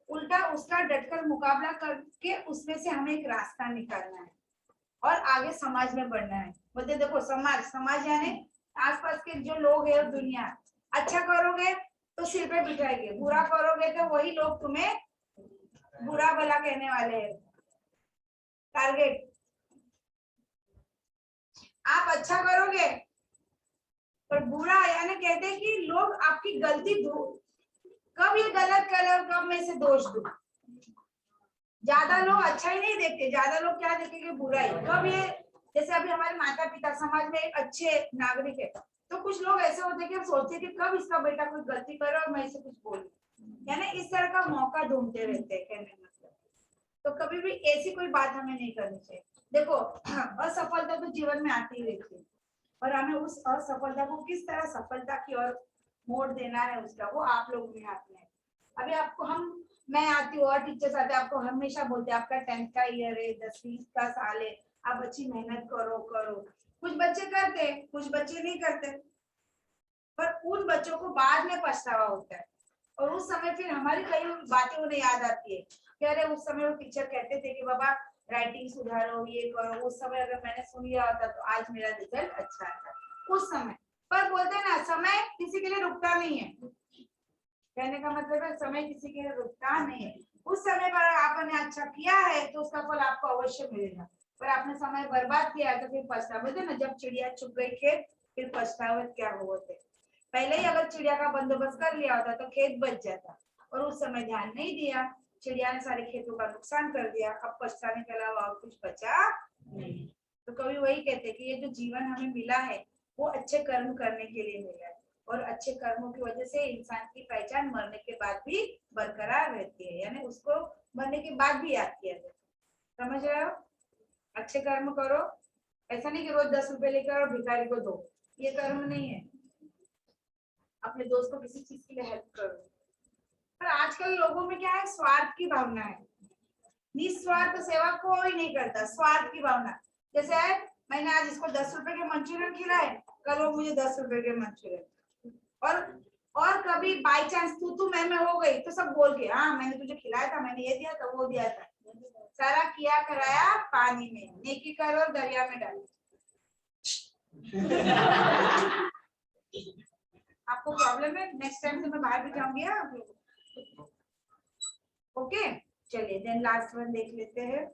उल्टा उसका डटकर मुकाबला करके उसमें से हमें एक रास्ता निकालना है और आगे समाज में बढ़ना है। बोलते देखो समाज, समाज यानी आसपास के जो लोग है दुनिया, अच्छा करोगे तो सिर पे बिठाएंगे, बुरा करोगे तो वही लोग तुम्हें बुरा भला कहने वाले हैं, टारगेट। आप अच्छा करोगे पर बुरा, यानी कहते हैं कि लोग आपकी गलती कब ये गलत करे और कब मैं इसे दोष दूं। ज्यादा लोग अच्छा ही नहीं देखते, ज्यादा लोग क्या देखेंगे, बुरा ही। कब ये, जैसे अभी हमारे माता पिता समाज में एक अच्छे नागरिक है, तो कुछ लोग ऐसे होते हैं कि हम सोचते हैं कि कब इसका बेटा कोई गलती करे और मैं इसे कुछ बोलूं, यानी इस तरह का मौका ढूंढते रहते हैं, कहने का मतलब। तो कभी भी ऐसी कोई बात हमें नहीं करनी चाहिए। देखो असफलता तो जीवन में आती ही रहती है, और हमें उस असफलता को किस तरह सफलता की ओर मोड़ देना है उसका, वो आप लोगों के हाथ में है। अभी आपको मैं आती हूँ और टीचर्स आते हैं, आपको हमेशा बोलते हैं आपका 10th का ईयर है, 10वीं का साल है, आप अच्छी मेहनत करो करो। कुछ बच्चे करते हैं, कुछ बच्चे नहीं करते, पर उन बच्चों को बाद में पछतावा होता है, और उस समय फिर हमारी कई बातें उन्हें याद आती है कि अरे उस समय वो टीचर कहते थे कि बाबा राइटिंग सुधारो, ये करो, उस समय अगर मैंने सुन लिया होता तो आज मेरा रिजल्ट अच्छा आता उस समय। पर बोलते हैं ना समय किसी के लिए रुकता नहीं है, कहने का मतलब है समय किसी के लिए रुकता नहीं है। उस समय पर आपने अच्छा किया है तो उसका फल आपको अवश्य मिलेगा, पर आपने समय बर्बाद किया है तो फिर पछतावा। बोलते ना जब चिड़िया चुग गई खेत फिर पछतावा क्या हुआ थे। पहले ही अगर चिड़िया का बंदोबस्त कर लिया होता तो खेत बच जाता, और उस समय ध्यान नहीं दिया, चिड़िया ने सारे खेतों का नुकसान कर दिया, अब पछताने के अलावा और कुछ बचा नहीं। तो कभी वही कहते कि ये जो जीवन हमें मिला है वो अच्छे कर्म करने के लिए मिला है, और अच्छे कर्मों की वजह से इंसान की पहचान मरने के बाद भी बरकरार रहती है, यानी उसको मरने के बाद भी याद किया जाता। समझ रहे हो? अच्छे कर्म करो, ऐसा नहीं कि रोज 10 रुपए लेकर और भिखारी को दो, ये कर्म नहीं है। अपने दोस्त को किसी चीज के लिए हेल्प करो। पर आजकल लोगों में क्या है, स्वार्थ की भावना है, निस्वार्थ सेवा कोई नहीं करता, स्वार्थ की भावना। जैसे है मैंने आज इसको 10 रुपए के मंचूरियन खिलाए, कल वो मुझे 10 रुपए के मंचूरियन, और और कभी बाई चांस तू मैं हो गई तो सब बोल के, हाँ मैंने तुझे खिलाया था, मैंने ये दिया था वो दिया था, सारा किया कराया पानी में, नेकी करो और दरिया में डालो। आपको प्रॉब्लम है, नेक्स्ट टाइम से मैं बाहर भी जाऊंगी आप लोग। ओके चलिए देन लास्ट वन देख लेते हैं।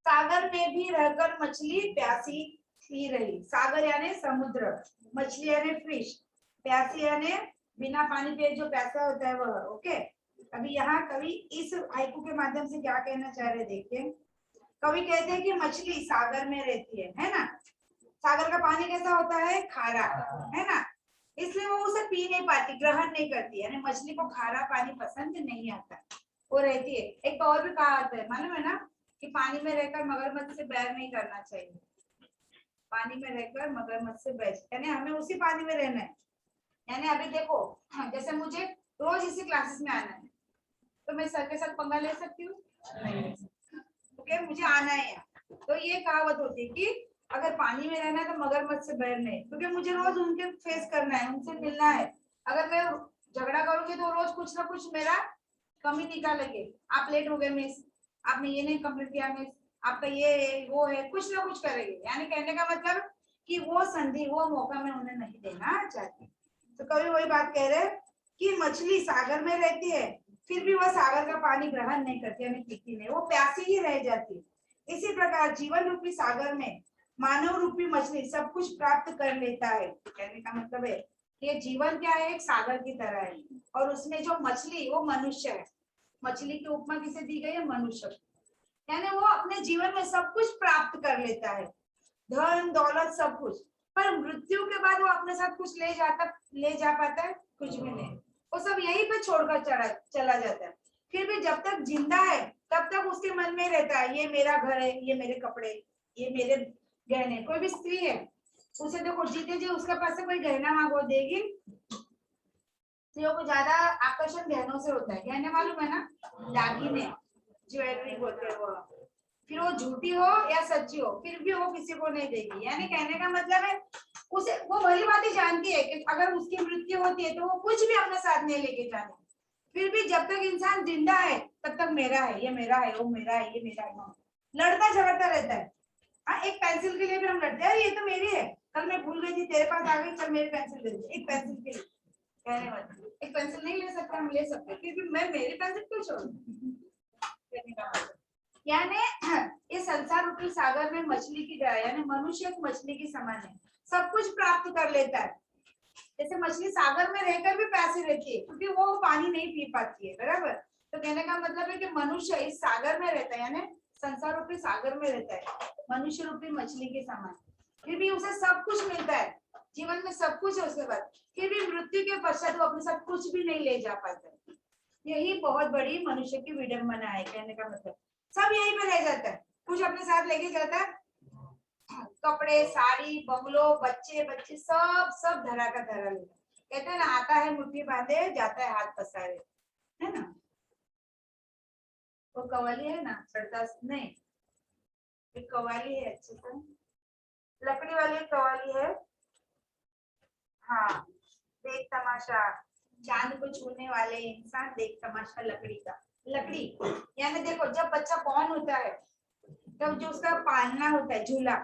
सागर में भी रहकर मछली प्यासी ही रही। सागर यानी समुद्र, मछली यानी फिश, प्यासी यानी बिना पानी पिए जो प्यासा होता है वह। ओके अभी यहाँ कवि इस हाइकू के माध्यम से क्या कहना चाह रहे देखिए। कवि कहते हैं कि मछली सागर में रहती है ना, सागर का पानी कैसा होता है, खारा, है ना, इसलिए वो उसे पी नहीं पाती, ग्रहण नहीं करती, यानी मछली को खारा पानी पसंद नहीं आता, वो रहती है। एक और भी कहा आता है मालूम है ना, कि पानी में रहकर मगरमच्छ से बैर नहीं करना चाहिए। पानी में रहकर मगरमच्छ से बैर, यानी हमें उसी पानी में रहना है। यानी अभी देखो जैसे मुझे रोज इसी क्लासेस में आना है, तो मैं सर के साथ पंगा ले सकती हूँ? नहीं ले सकती। ओके मुझे आना है यहाँ। तो ये कहावत होती है कि अगर पानी में रहना है तो मगरमच्छ से बैर नहीं, क्योंकि मुझे रोज उनके फेस करना है, उनसे मिलना है। अगर मैं झगड़ा करूंगी तो रोज कुछ ना कुछ मेरा कमी निकालेंगे। आप लेट हो गए मिस, आपने ये नहीं कंप्लीट किया मिस, आपका ये है वो है, कुछ ना कुछ करेंगे। यानी कहने का मतलब कि वो संधि वो मौका मैं उन्हें नहीं देना चाहती। तो कभी वही बात कह रहे कि मछली सागर में रहती है, फिर भी वह सागर का पानी ग्रहण नहीं करती, यानी पीती नहीं, वो प्यासी ही रह जाती है। इसी प्रकार जीवन रूपी सागर में मानव रूपी मछली सब कुछ प्राप्त कर लेता है। कहने का मतलब है ये जीवन क्या है, एक सागर की तरह है, और उसमें जो मछली वो मनुष्य है। मछली की उपमा किसे दी गई है, मनुष्य, यानी वो अपने जीवन में सब कुछ प्राप्त कर लेता है, धन दौलत सब कुछ, पर मृत्यु के बाद वो अपने साथ कुछ ले जा पाता है, कुछ भी नहीं, वो सब यहीं पे छोड़कर चला जाता है। फिर भी जब तक जिंदा है तब तक उसके मन में रहता है ये मेरा घर है, ये मेरे कपड़े, ये मेरे गहने। कोई भी स्त्री है उसे देखो जीते जी उसके पास से कोई गहना मांगो देगी, स्त्रियों को ज्यादा आकर्षण गहनों से होता है, गहने मालूम है ना, दागिने, ज्वेलरी बोलते हैं वो, फिर वो झूठी हो या सच्ची हो फिर भी वो किसी को नहीं देगी। यानी कहने का मतलब है उसे वो भली बात ही जानती है कि अगर उसकी मृत्यु होती है तो वो कुछ भी अपने साथ नहीं लेके जाने, फिर भी जब तक इंसान जिंदा है तब तक मेरा है, ये मेरा है, वो मेरा है, ये मेरा है, लड़ता झगड़ता रहता है। हाँ एक पेंसिल के लिए भी हम लड़ते हैं, ये तो मेरी है, कल मैं भूल गई थी तेरे पास आ गई, चल मेरी पेंसिल दे दे, एक पेंसिल के लिए। कहने वाला एक पेंसिल नहीं ले सकते, हम ले सकते, फिर भी मैं मेरी पेंसिल क्यों छोड़। यानी इस संसार रूपी सागर में मछली की तरह, यानी मनुष्य एक मछली की समान है, सब कुछ प्राप्त कर लेता है। जैसे मछली सागर में रहकर भी प्यासी रहती है क्योंकि वो पानी नहीं पी पाती है, बराबर। तो कहने का मतलब है कि मनुष्य इस सागर में रहता है, यानी संसार रूपी सागर में रहता है, मनुष्य रूपी मछली के समान, फिर भी उसे सब कुछ मिलता है, जीवन में सब कुछ है उसके बाद, फिर भी मृत्यु के पश्चात वो अपने साथ कुछ भी नहीं ले जा पाता। यही बहुत बड़ी मनुष्य की विडंबना है। कहने का मतलब सब यहीं पे रह जाता है, कुछ अपने साथ लेके जाता है, कपड़े साड़ी बंगलो बच्चे बच्चे सब सब धरा का धरा लेता, कहते हैं ना आता है मुट्ठी बांधे जाता है हाथ पसारे, है ना। वो कवाली है ना, चढ़ता नहीं, एक कवाली है अच्छे से, लकड़ी वाली एक कवाली है, हाँ, देख तमाशा चांद को छूने वाले इंसान, देख तमाशा लकड़ी का। लकड़ी यानी देखो जब बच्चा कौन होता है तब जो उसका पालना होता है झूला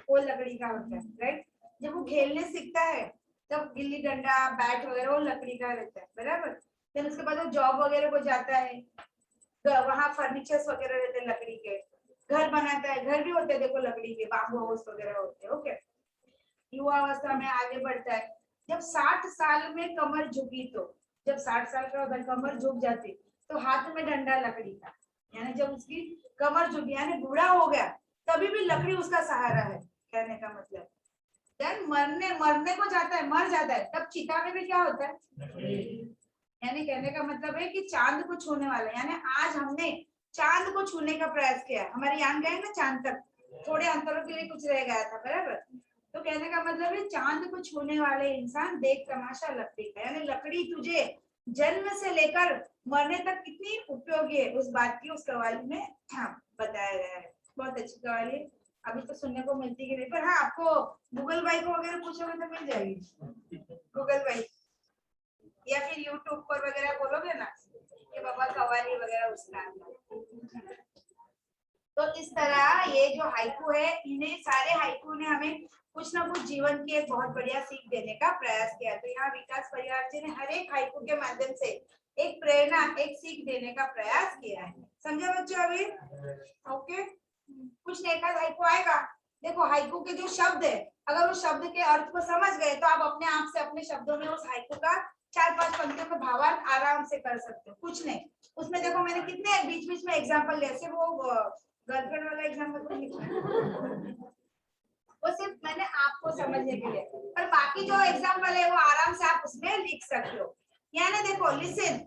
वो लकड़ी का होता है, राइट। जब वो खेलने सीखता है तब गिल्ली डंडा बैट वगैरह वो लकड़ी का रहता है, बराबर। फिर उसके बाद वो जॉब वगैरह को जाता है, वहां फर्नीचर्स वगैरह रहते हैं लकड़ी के, घर बनाता है, घर भी होते हैं देखो लकड़ी के, बाम्बू हाउस वगैरह होते हैं। ओके युवा अवस्था में आगे बढ़ता है, जब 60 साल में कमर झुकी तो, जब 60 साल का अगर कमर झुक जाती तो हाथ में डंडा लकड़ी का, यानी जब उसकी कमर झुकी यानी बूढ़ा हो गया तभी भी लकड़ी उसका सहारा है। कहने का मतलब देन मरने मरने को जाता है, मर जाता है, तब चिता में भी क्या होता है, यानी कहने का मतलब है कि चांद को छूने वाला, यानी आज हमने चांद को छूने का प्रयास किया, हमारे यान गए ना चांद तक, थोड़े अंतरों के लिए कुछ रह गया था, बराबर। तो कहने का मतलब है चांद को छूने वाले इंसान देख तमाशा लकड़ी का, यानी लकड़ी तुझे जन्म से लेकर मरने तक कितनी उपयोगी है उस बात की उस कवाली में बताया गया है। बहुत अच्छी कवाली है, अभी तो सुनने को मिलती है नहीं, पर हाँ आपको गूगल भाई को वगैरह पूछोगे तो मिल जाएगी, गूगल भाई या फिर यूट्यूब पर वगैरह बोलोगे ना कि बाबा कवाली वगैरह उसका। तो इस तरह ये जो हाइकू है, इन्हें सारे हाइकू ने हमें कुछ ना कुछ जीवन की एक बहुत बढ़िया सीख देने का प्रयास किया। तो यहाँ विकास परिवार जी ने हर एक हाइकू के माध्यम से एक प्रेरणा, एक सीख देने का प्रयास किया है। समझे बच्चों अभी? ओके, कुछ एक आध हाइकू आएगा। देखो हाइकू के जो शब्द है, अगर उस शब्द के अर्थ को समझ गए तो आप अपने आप से अपने शब्दों में उस हाइकू का 4-5 पंक्तियों का भावार्थ आराम से कर सकते हो। कुछ नहीं, उसमें देखो मैंने कितने बीच बीच में एग्जाम्पल लिया। सिर्फ वो गर्लफ्रेंड वाला एग्जाम्पल तो लिखा, वो सिर्फ मैंने आपको समझने के लिए, पर बाकी जो एग्जाम्पल है वो आराम से आप उसमें लिख सकते हो। यानी देखो लिसन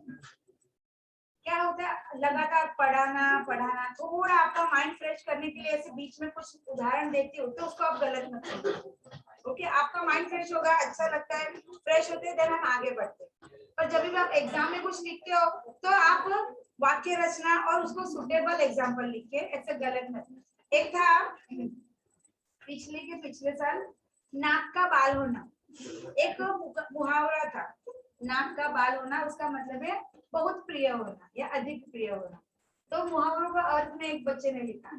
क्या होता है, लगातार पढ़ाना। थोड़ा आपका माइंड फ्रेश करने के लिए ऐसे बीच में कुछ उदाहरण देती हूँ, तो उसको आप गलत मत समझो। ओके, आपका माइंड फ्रेश होगा, अच्छा लगता है, फ्रेश होते हैं, देन हम आगे बढ़ते हैं। पर जब भी आप एग्जाम में कुछ लिखते हो तो आप वाक्य रचना और उसको सुटेबल एग्जाम्पल लिख के ऐसे गलत मत। एक था पिछले साल, नाक का बाल होना, एक मुहावरा था। नाक का बाल होना उसका मतलब है बहुत प्रिय होना या अधिक प्रिय होना। तो मुहावरों का अर्थ में एक बच्चे ने लिखा,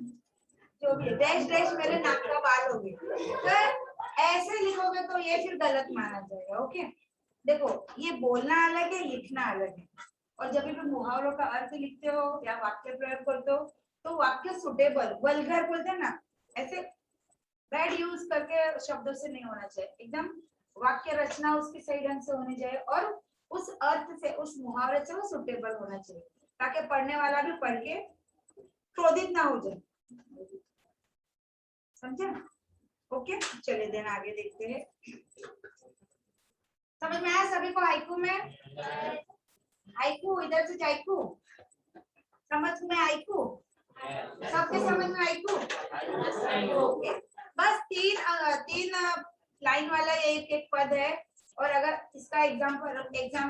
जो भी डैश डैश मेरे नाक का बाल हो गया। तो ऐसे लिखोगे तो ये फिर गलत माना जाएगा। ओके, देखो ये बोलना अलग है, लिखना अलग है। और जब भी मुहावरों का अर्थ लिखते हो या वाक्य प्रयोग करते हो तो वाक्य सुटेबल, वल्गर बोलते हैं ना, ऐसे बैड यूज करके शब्दों से नहीं होना चाहिए। एकदम वाक्य रचना उसकी सही ढंग से होनी चाहिए और उस अर्थ से, उस मुहावरे से वो सुटेबल होना चाहिए, ताकि पढ़ने वाला भी पढ़ के क्रोधित ना हो जाए। समझे? ओके, चलिए देन आगे देखते हैं। समझ में आया सभी को हाइकू में? हाइकू इधर से जाइकू, समझ में आइकू? सबके समझ में आइकू? ओके, बस तीन लाइन वाला एक एक पद है। और अगर इसका एग्जाम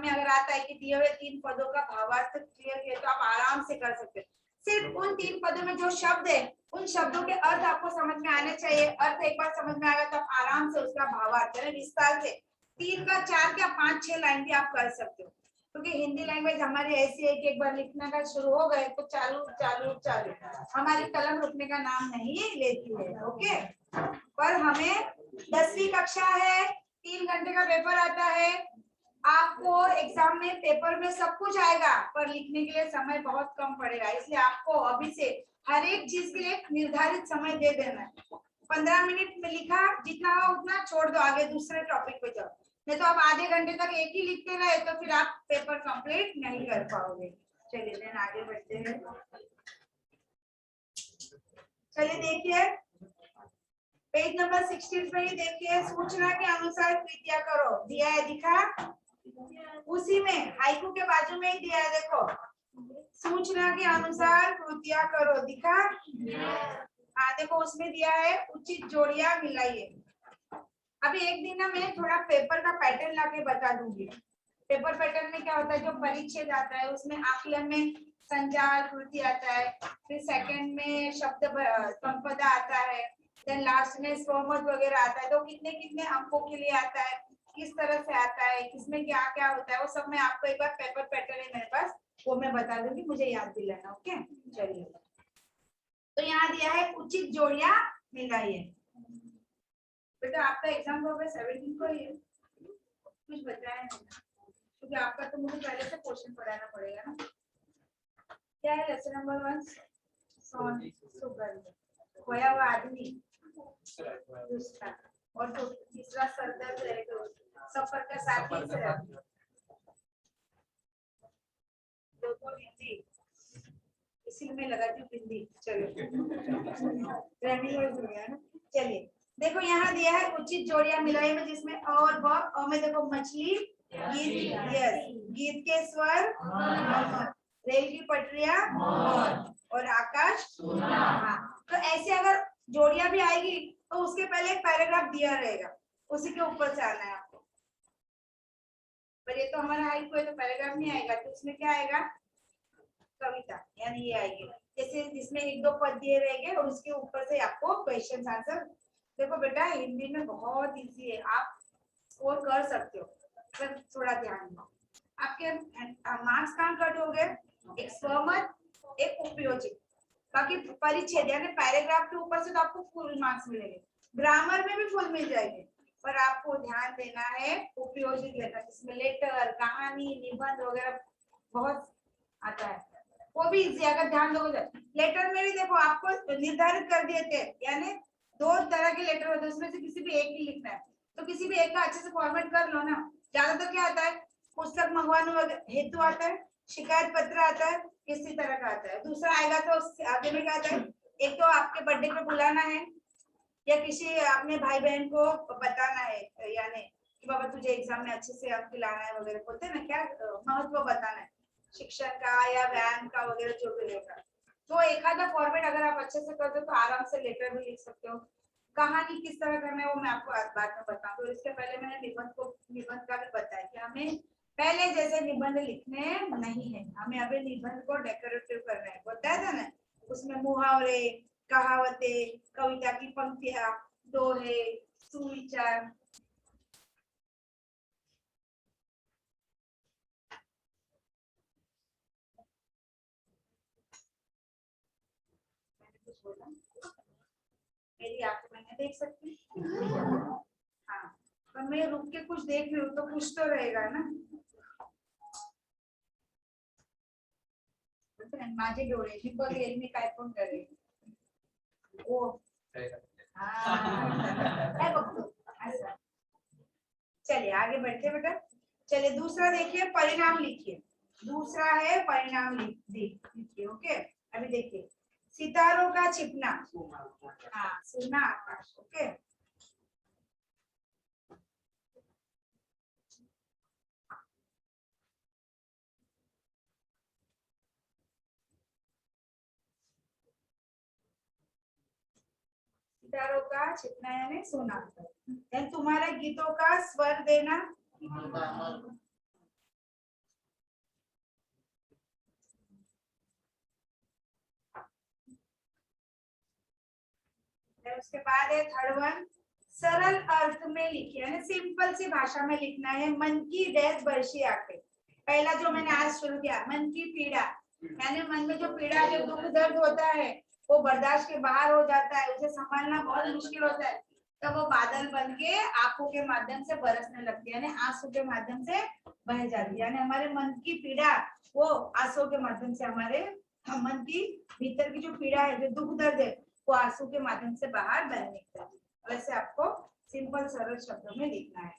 में अगर आता है कि दिए हुए 3 पदों का भावार्थ क्लियर किया तो आप आराम से कर सकते हैं। सिर्फ उन 3 पदों में जो शब्द है उन शब्दों के अर्थ आपको समझ में आने चाहिए। अर्थ एक बार समझ में आएगा तो आप आराम से उसका भावार्थ विस्तार से 3 का 4 या 5-6 लाइन भी आप कर सकते हो। क्योंकि हिंदी लैंग्वेज हमारी ऐसी है कि एक बार लिखने का शुरू हो गए तो चालू चालू चालू, हमारी कलम रुकने का नाम नहीं लेती है। ओके, पर हमें 10वीं कक्षा है, 3 घंटे का पेपर आता है, आपको एग्जाम में पेपर में सब कुछ आएगा पर लिखने के लिए समय बहुत कम पड़ेगा। इसलिए आपको अभी से हर एक चीज के लिए निर्धारित समय दे देना है। 15 मिनट में लिखा, जितना हो उतना छोड़ दो, आगे दूसरे टॉपिक पे जाओ। नहीं तो आप आधे घंटे तक एक ही लिखते रहे तो फिर आप पेपर कंप्लीट नहीं कर पाओगे। चलिए देन आगे बढ़ते हैं। चलिए देखिए पेज नंबर 16 पे ही देखिए, सूचना के अनुसार कृतियां करो, दिया है, दिखा उसी में हाइकू के बाजू में ही दिया है। देखो सूचना के अनुसार कृतियां करो, दिखा? हाँ देखो उसमें दिया है उचित जोड़ियां मिलाइए। अभी एक दिन ना मैं थोड़ा पेपर का पैटर्न लाके बता दूंगी। पेपर पैटर्न में क्या होता है, जो परिच्छेद आता है उसमें आकलन में संजाल कृति आता है, फिर सेकंड में शब्द संपदा आता है, देन लास्ट में स्वमत वगैरह आता है। तो कितने कितने अंकों के लिए आता है, किस तरह से आता है, किसमें क्या क्या होता है, वो सब मैं आपको एक बार पेपर पैटर्न है मेरे पास, वो मैं बता दूंगी, मुझे याद दिलाना। ओके चलिए, तो यहाँ दिया है उचित जोड़ियां मिलाइए। बेटा आपका एग्जाम तो 17 को ही है, कुछ बताया नहीं क्योंकि आपका तो मुझे पहले से क्वेश्चन पढ़ाना पड़ेगा ना। क्या है लेसन नंबर 1? सॉन सुगंध, खोया हुआ आदमी दूसरा, और तो तीसरा सरदर्द है, तो सफर का साथी दो हिंदी, इसी में लगाती हूँ हिंदी। चलो रनिंग वर्ड हो गया ना। चलिए देखो यहाँ दिया है उचित जोड़ियां मिलाई में, जिसमें और ब में देखो मछली, गीत, यस गीत के स्वर, रेल की पटरियां और आकाश। हाँ, तो ऐसे अगर जोड़ियां भी आएगी तो उसके पहले एक पैराग्राफ दिया रहेगा, उसी के ऊपर से आना है आपको। पर ये तो हमारा हाइकू है तो पैराग्राफ नहीं आएगा, तो उसमें क्या आएगा, कविता, यानी ये आएगी। जैसे इसमें 1-2 पद दिए रहेंगे और उसके ऊपर से आपको क्वेश्चन आंसर। देखो बेटा हिंदी में बहुत इजी है, आप स्कोर कर सकते हो, पर थोड़ा ध्यान दो। आपके मार्क्स कहाँ कट हो गए, एक स्वमत, एक उपयोजित, बाकी परिच्छेद यानी पैराग्राफ के ऊपर से तो आपको फुल मार्क्स मिलेंगे, ग्रामर में भी फुल मिल जाएंगे, पर आपको ध्यान देना है उपयोजित लेखन, जिसमें लेटर, कहानी, निबंध वगैरह बहुत आता है, वो भी इजी। अगर ध्यान दोगे लेटर में भी देखो आपको निर्धारित कर दिए थे, यानी 2 तरह के लेटर होते हैं, उसमें से किसी भी एक ही लिखना है, तो किसी भी एक का अच्छे से फॉर्मेट कर लो ना। ज्यादातर क्या आता है, पुस्तक मंगवाने हेतु आता है, शिकायत पत्र आता है, किसी तरह का आता है। दूसरा आएगा तो आगे में क्या आता है, एक तो आपके बर्थडे पे बुलाना है, या किसी अपने भाई बहन को बताना है, यानी कि बाबा तुझे एग्जाम में अच्छे से अंक लाना है वगैरह, बोलते हैं ना, क्या महत्व बताना है शिक्षण का या व्यायाम का वगैरह जो भी रहेगा। तो एक आधा फॉर्मेट अगर आप अच्छे से कर दो तो आराम से लेटर भी लिख सकते हो। कहानी किस तरह करना है वो मैं आपको बाद में बताऊं। तो इसके पहले मैंने निबंध का भी बताया कि हमें पहले जैसे निबंध लिखने नहीं है, हमें अभी निबंध को डेकोरेटिव करना है, बताया था ना, उसमें मुहावरे, कहावतें, कविता की पंक्तियां, दोहे, सुविचार, मैंने कुछ बोला, मेरी आंखें मैंने देख सकती, हाँ, पर मैं रुक के कुछ देख रही हूँ तो कुछ तो रहेगा ना। माझे डोळे मी बघेल मी काय पण करेल ओ, काय बघतो ऐसा। चलिए आगे बढ़ते बेटा। चलिए दूसरा देखिए, परिणाम लिखिए। दूसरा है परिणाम लिखिए। ओके, अभी देखिए, सितारों का छिपना, हाँ सुना आकाश। ओके, सितारों का छिपना यानी सुना। देन तुम्हारे गीतों का स्वर देना, उसके बाद है थर्ड वन, सरल अर्थ में लिखिए, यानी सिंपल सी भाषा में लिखना है। मन की डैश बरसी आके, पहला जो मैंने आज शुरू किया, मन की पीड़ा, यानी मन में जो पीड़ा, जो दुख दर्द होता है वो बर्दाश्त के बाहर हो जाता है, उसे संभालना बहुत मुश्किल होता है, तब वो बादल बन के आंखों के माध्यम से बरसने लगती है, यानी आंसू के माध्यम से बह जाती है, यानी हमारे मन की पीड़ा वो आंसू के माध्यम से, हमारे मन की भीतर की जो पीड़ा है, जो दुख दर्द है, वो आंसू के माध्यम से बाहर बह निकलता है। वैसे आपको सिंपल सरल शब्दों में लिखना है।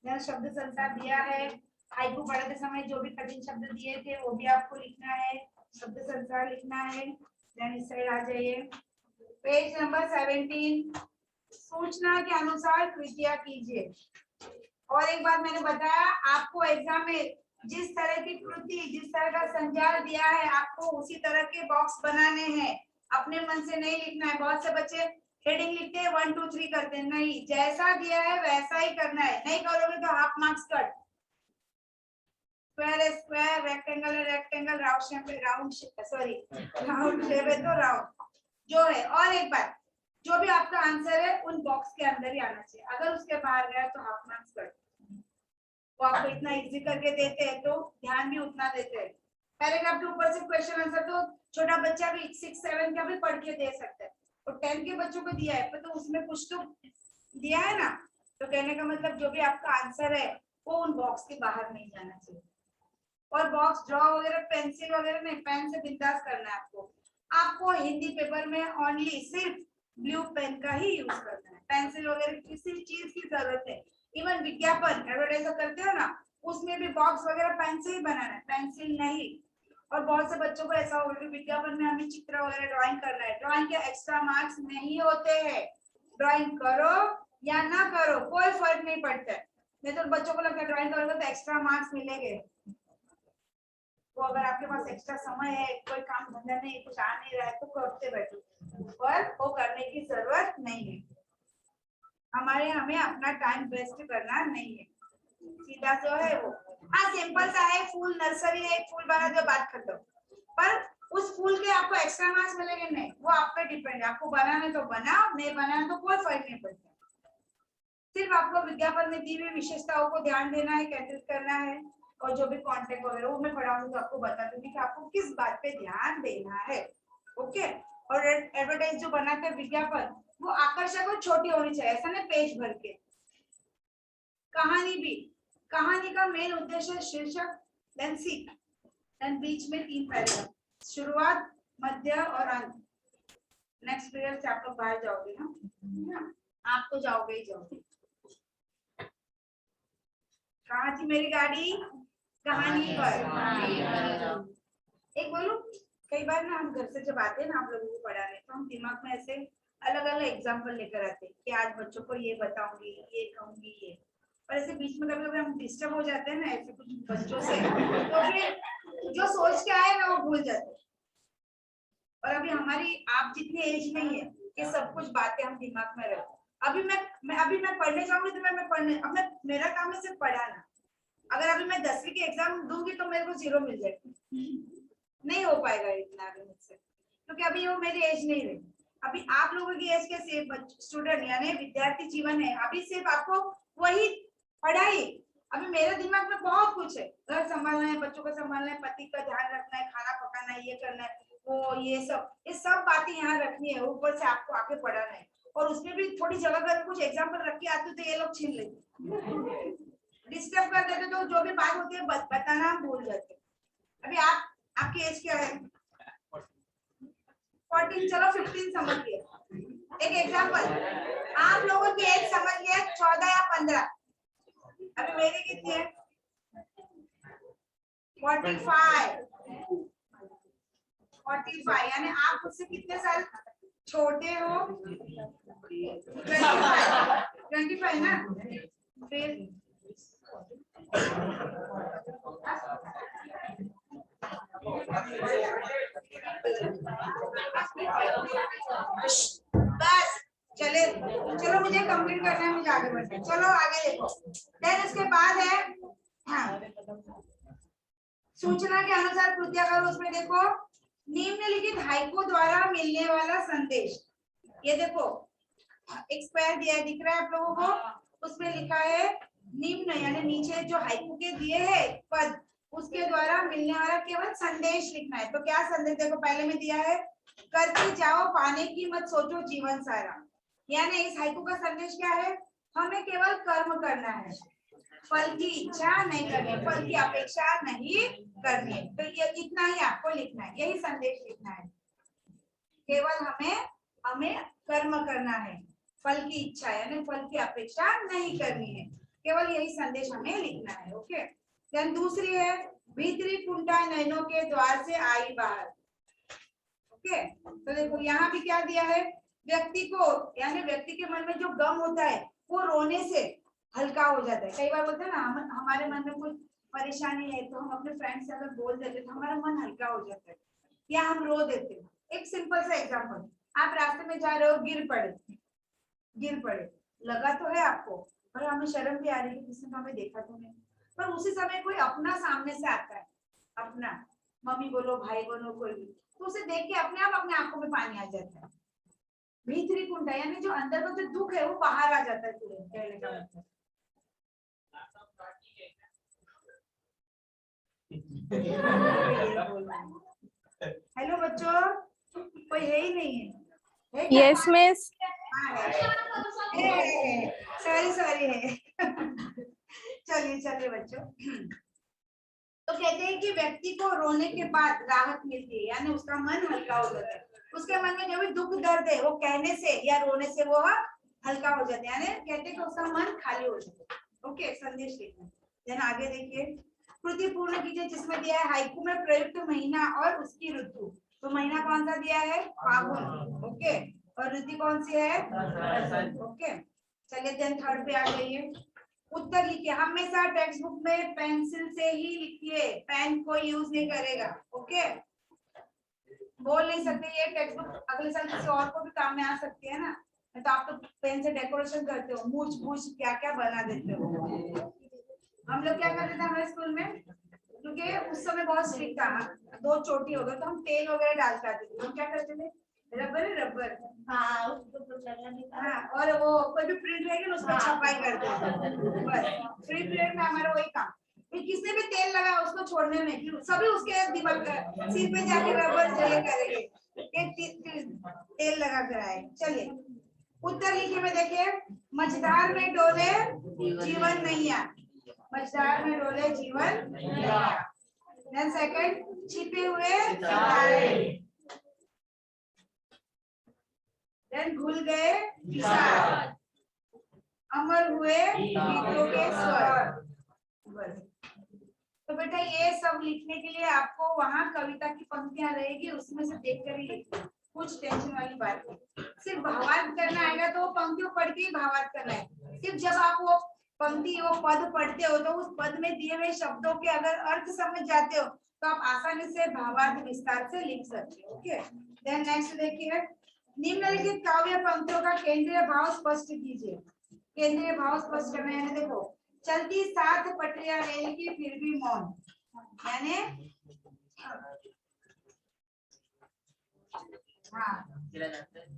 यहाँ शब्द संसार दिया है, हाइकू पढ़ते समय जो भी कठिन शब्द दिए थे वो भी आपको लिखना है, शब्द संसार लिखना है। देन इस साइड आ जाइए, पेज नंबर 17, सूचना के अनुसार कृतियां कीजिए। और एक बात मैंने बताया आपको, एग्जाम में जिस तरह की कृति, जिस तरह का संचार दिया है, आपको उसी तरह के बॉक्स बनाने हैं, अपने मन से नहीं लिखना है। बहुत से बच्चे हेडिंग लिखते हैं 1 2 3 करते हैं, नहीं, जैसा दिया है वैसा ही करना है, नहीं करोगे तो हाफ मार्क्स कट। स्क्वायर है स्क्वायर, रेक्टेंगल है रेक्टेंगल, राउंड शेप है राउंड, सॉरी राउंड शेप है तो राउंड जो है। और एक बात, जो भी आपका आंसर है उन बॉक्स के अंदर ही आना चाहिए, अगर उसके बाहर गया तो हाफ मार्क्स कट। वो आपको इतना इजी करके देते हैं तो ध्यान भी उतना देते हैं। पैराग्राफ के ऊपर से क्वेश्चन आंसर तो छोटा बच्चा भी 6 7 का भी पढ़ के दे सकता है, और 10 के बच्चों को दिया है तो उसमें कुछ तो दिया है ना, तो कहने का मतलब जो भी आपका आंसर है वो उन बॉक्स के बाहर नहीं जाना चाहिए। और बॉक्स ड्रॉ वगैरह पेंसिल वगैरह नहीं, पेन से बिंदास करना है आपको। आपको हिंदी पेपर में ओनली सिर्फ ब्लू पेन का ही यूज करना है, पेंसिल वगैरह किसी चीज की जरूरत है। इवन विज्ञापन एडवर्टाइज करते हो ना, उसमें भी बॉक्स वगैरह पेन से ही बनाना है, पेंसिल नहीं। और बहुत से बच्चों को ऐसा हो गया विज्ञापन में हमें चित्र वगैरह ड्राइंग करना है, ड्राइंग के एक्स्ट्रा मार्क्स नहीं होते हैं, ड्राइंग करो या ना करो कोई फर्क नहीं पड़ता है। नहीं तो बच्चों को लगता है ड्राइंग करोगे तो एक्स्ट्रा मार्क्स मिलेंगे, तो अगर आपके पास एक्स्ट्रा समय है, कोई काम धंधा नहीं, कुछ आ नहीं रहा है तो करते बैठो, पर वो करने की जरूरत नहीं है। हमें अपना टाइम वेस्ट करना नहीं है, सीधा जो है वो। हाँ सिंपल सा है, फूल नर्सरी है, फूल बना जो बात खत्म, पर उस फूल के आपको एक्स्ट्रा मार्क्स मिलेंगे नहीं, वो आप पे डिपेंड है, आपको बनाना तो बनाओ, नहीं बनाना तो कोई फर्क नहीं पड़ता। सिर्फ आपको विज्ञापन में दी हुई विशेषताओं को ध्यान देना है, केंद्रित करना है। और जो भी कांटेक्ट वगैरह वो मैं पढ़ाऊंगी तो आपको बता दूंगी कि आपको किस बात पे ध्यान देना है। ओके। और एडवर्टाइज जो बनाते हैं विज्ञापन, वो आकर्षक और छोटी होनी चाहिए, ऐसा नहीं पेज भर के। कहानी भी, कहानी का मेन उद्देश्य शीर्षक, देन सीख, देन बीच में 3 पैराग्राफ, शुरुआत, मध्य और अंत। नेक्स्ट पीरियड से आप लोग बाहर जाओगे ना, आप तो जाओगे ही जाओगे। कहाँ थी मेरी गाड़ी? कहानी पर। एक बोलूं, कई बार ना हम घर से जब आते हैं ना आप लोगों को पढ़ाने, तो हम दिमाग में ऐसे अलग अलग एग्जाम्पल लेकर आते हैं कि आज बच्चों को ये बताऊंगी, ये कहूंगी, ये। और ऐसे बीच में कभी कभी हम डिस्टर्ब हो जाते हैं ना ऐसे कुछ बच्चों से, तो फिर जो सोच के आए ना वो भूल जाते हैं। और अभी हमारी आप जितनी एज नहीं है कि सब कुछ बातें हम दिमाग में रखें। अभी मैं पढ़ने जाऊंगी तो मैं पढ़ने, अब मेरा काम है सिर्फ पढ़ाना। अगर अभी मैं 10वीं की एग्जाम दूंगी तो मेरे को 0 मिल जाएगी, नहीं हो पाएगा इतना अभी मुझसे, क्योंकि अभी वो मेरी एज नहीं रही। अभी आप लोगों की एज के स्टूडेंट यानी विद्यार्थी जीवन है, अभी सिर्फ आपको वही पढ़ाई। अभी मेरे दिमाग में बहुत कुछ है, घर संभालना है, बच्चों को संभालना है, पति का ध्यान रखना है, खाना पकाना है, ये करना है, वो ये सब बातें यहाँ रखनी है, ऊपर से आपको आके पढ़ाना है। और उसमें भी थोड़ी जगह अगर कुछ एग्जाम्पल रख के आती तो ये लोग छीन लेते, डिस्टर्ब कर देते, तो जो भी बात होती है बताना हम भूल जाते। अभी आपकी एज क्या है? 14, चलो 15 समझ लिया। एक एग्जाम्पल, आप लोगों की एज समझ लिया 14 या 15। अभी मेरी कितनी है? 45 यानी आप मुझसे कितने साल छोटे हो? 25 ना? फिर बस चलो मुझे कंप्लीट करना है, मुझे आगे बढ़ना है। चलो आगे देखो। देन उसके बाद है हाँ, सूचना के अनुसार कृत्या करो। उसमें देखो निम्नलिखित हाइकू द्वारा मिलने वाला संदेश, ये देखो एक स्क्वायर दिया है, दिख रहा है आप लोगों को? उसमें लिखा है निम्न, यानी नीचे जो हाइकू के दिए हैं पद, उसके द्वारा मिलने वाला केवल संदेश लिखना है। तो क्या संदेश? देखो पहले में दिया है, करते जाओ पाने की मत सोचो जीवन सारा। यानी इस हाइकू का संदेश क्या है? हमें केवल कर्म करना है, फल की इच्छा नहीं करनी, फल की अपेक्षा नहीं करनी है। तो ये इतना ही आपको लिखना है, यही संदेश लिखना है। केवल हमें कर्म करना है, फल की इच्छा यानी फल की अपेक्षा नहीं करनी है, केवल यही संदेश हमें लिखना है। ओके। देन दूसरी है, भीतरी कुंठा नैनों के द्वार से आई बाहर। ओके। तो देखो यहाँ भी क्या दिया है, व्यक्ति को यानी व्यक्ति के मन में जो गम होता है वो रोने से हल्का हो जाता है। कई बार बोलते हैं ना, हमारे मन में कुछ परेशानी है तो हम अपने फ्रेंड से अगर बोल देते तो हमारा मन हल्का हो जाता है, या हम रो देते हैं। एक सिंपल सा एग्जांपल, आप रास्ते में जा रहे हो, गिर पड़े, लगा तो है आपको, पर हमें शर्म भी आ रही है, किसी ने हमें देखा तो नहीं। पर उसी समय कोई अपना सामने से आता है, अपना मम्मी बोलो, भाई बोलो, कोई भी, तो उसे देख के अपने आप अपने आंखों में पानी आ जाता है। भीतरी कुंठा यानी जो अंदर का जो दुख है वो बाहर आ जाता है तुरंत, कहने का मतलब। हेलो बच्चों, कोई है ही नहीं है? Yes miss. सॉरी है। चलिए बच्चों, तो कहते हैं कि व्यक्ति को रोने के बाद राहत मिलती है, यानी उसका मन हल्का हो जाता है। उसके मन में जो भी दुख दर्द है वो कहने से या रोने से वो हल्का हो जाता है, यानी कहते हैं कि उसका मन खाली हो जाता है। ओके, संदेश लिखना। देन आगे देखिए, कृति पूर्ण कीजिए, जिसमें दिया है हाइकू में प्रयुक्त महीना और उसकी ऋतु। तो महीना कौन सा दिया है? फागुन। ओके। और ऋतु कौन सी है? ओके। चलिए देन थर्ड पे आ जाइए, उत्तर लिखिए। हमेशा टेक्स्ट बुक में पेंसिल से ही लिखिए, पेन कोई यूज नहीं करेगा। ओके, बोल नहीं सकते ये टेक्स्ट बुक अगले साल किसी और को भी काम में आ सकती है ना, तो आप तो पेन से डेकोरेशन करते हो, मूछ बूछ क्या क्या बना देते हो। हम लोग क्या करते थे हमारे स्कूल में, क्योंकि उस समय बहुत स्ट्रिक्ट था, 2 चोटी हो गए तो हम तेल वगैरह डालते आते थे। हम क्या करते थे, रबर हाँ, और वो कोई भी प्रिंट रहेगा ना उसमें छपाई करते थे। बस फ्री पीरियड में हमारा वही काम। फिर किसने भी तेल लगा उसको छोड़ने में, सभी उसके दिमाग सिर पे जाके रबर जले करेंगे कि तेल लगा कर आए। चलिए उत्तर लिखे में देखिए, मझधार में डोले जीवन नैया, मझधार में डोले जीवन नैया। देन सेकंड, छिपे हुए सितारे, देन घुल गए विचार, अमर हुए गीतों के स्वर। बस। तो बेटा ये सब लिखने के लिए आपको वहां कविता की पंक्तियां रहेगी, उसमें से देखकर ही लिखना, कुछ टेंशन वाली बात नहीं। सिर्फ भावार्थ करना आएगा तो वो पंक्तियों पढ़ के ही भावार्थ करना है। सिर्फ जब आप वो पंक्ति वो पद पढ़ते हो तो उस पद में दिए हुए शब्दों के अगर अर्थ समझ जाते हो तो आप आसानी से भावार्थ विस्तार से लिख सकते हो। ओके, देन नेक्स्ट देखिए, निम्नलिखित काव्य पंक्तियों का केंद्रीय भाव स्पष्ट कीजिए। केंद्रीय भाव स्पष्ट करना है, देखो, चलती सात पटरियां रेल की फिर भी मौन, यानी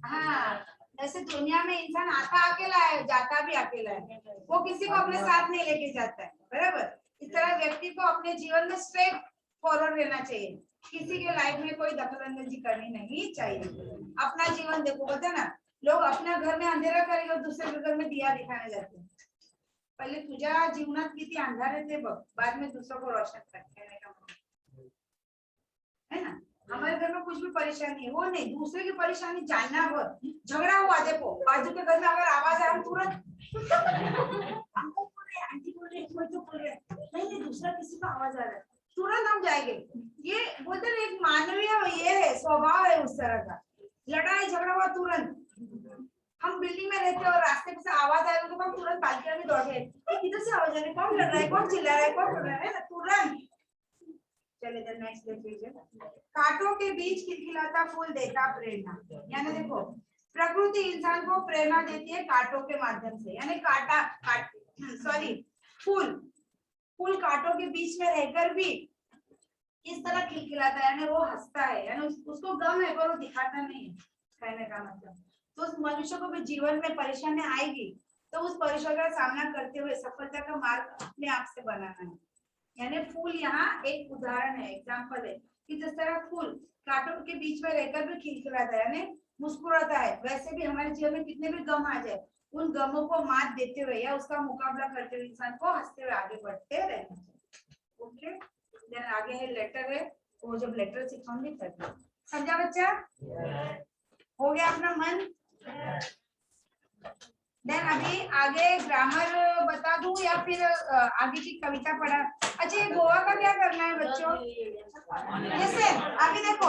हाँ, ऐसे दुनिया में इंसान आता अकेला है, जाता भी अकेला है, वो किसी को अपने साथ नहीं लेके जाता है, बराबर। इस तरह व्यक्ति को अपने जीवन में स्ट्रेट फॉरवर्ड रहना चाहिए, किसी के लाइफ में कोई दखलंदाजी करनी नहीं चाहिए। अपना जीवन देखो, बोलते हैं ना, लोग अपना घर में अंधेरा करेंगे और दूसरे के घर में दिया दिखाने जाते हैं। पहले तुझ्या जीवनात किती अंधार आहे ते बघ, बाद में दूसरों को रोशन करने का है ना। हमारे घर में कुछ भी परेशानी है वो नहीं, दूसरे की परेशानी जानना हो। झगड़ा हुआ, देखो बाजू के घर में अगर आवाज आए तुरंत अंकल बोल रहे, आंटी बोल रहे, कोई तो बोल रहे, नहीं दूसरा किसी का आवाज आ रहा है, तुरंत हम जाएंगे। ये बोलते हैं एक मानवीय ये है, स्वभाव है उस तरह का। लड़ाई झगड़ा हुआ तुरंत, हम बिल्डिंग में रहते हैं और रास्ते पे से आवाज आएगा तो हम तुरंत बालकनी में दौड़ गए, किधर से आवाज आ रही है, कौन लड़ रहा है, कौन चिल्ला रहा है, कौन बोल रहा है ना, तुरंत। चलिए तो नेक्स्ट देख लीजिए, कांटों के बीच खिलखिलाता फूल देता प्रेरणा, यानी देखो प्रकृति इंसान को प्रेरणा देती है कांटों के माध्यम से, यानी फूल कांटों के बीच में रहकर भी इस तरह खिलखिलाता है, यानी वो हंसता है, यानी उसको गम है पर वो दिखाता नहीं है, कहने का मतलब। तो उस मनुष्य को भी जीवन में परेशानी आएगी तो उस परेशानी का सामना करते हुए सफलता का मार्ग अपने आप से बनाना है। यानी फूल यहाँ एक उदाहरण है, एग्जाम्पल है कि जिस तरह फूल कांटों के बीच में रहकर भी खिलखिलाता है, यानी मुस्कुराता है, वैसे भी हमारे जीवन में कितने भी गम आ जाए उन गमों को मात देते हुए या उसका मुकाबला करते हुए इंसान को हंसते हुए आगे बढ़ते रहना चाहिए। ओके, देन आगे है लेटर है, वो जब लेटर सिखाऊंगी तब समझा बच्चा? हो गया अपना मन? देन अभी आगे ग्रामर बता दूं या फिर आगे की कविता पढ़ा? अच्छा, ये गोवा का क्या करना है बच्चों? जैसे अभी देखो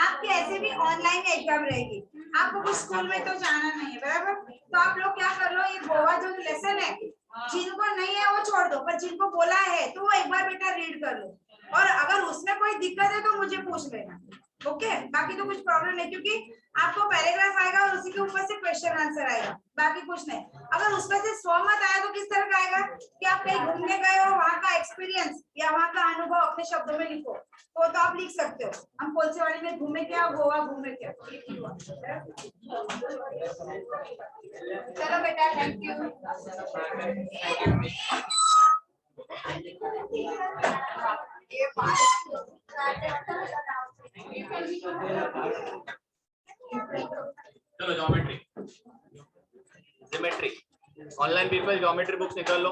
आपकी ऐसे भी ऑनलाइन एग्जाम रहेगी, आपको कुछ स्कूल में तो जाना नहीं है, बराबर? तो आप लोग क्या कर लो, ये गोवा जो लेसन है जिनको नहीं है वो छोड़ दो, पर जिनको बोला है तो वो एक बार बेटा रीड कर लो, और अगर उसमें कोई दिक्कत है तो मुझे पूछ लेना। ओके, बाकी तो कुछ प्रॉब्लम नहीं, क्योंकि आपको पैराग्राफ आएगा और उसी के ऊपर से क्वेश्चन आंसर आएगा, बाकी कुछ नहीं। अगर उसमें से स्वमत आया तो किस तरह का आएगा कि आप कहीं घूमने गए हो, वहां का एक्सपीरियंस या वहां का अनुभव अपने शब्दों में लिखो, तो आप लिख सकते हो। हम कोलसेवाड़ी में घूमे क्या, गोवा घूमे क्या। चलो बेटा, थैंक यू। चलो geometry, online people geometry books निकाल लो।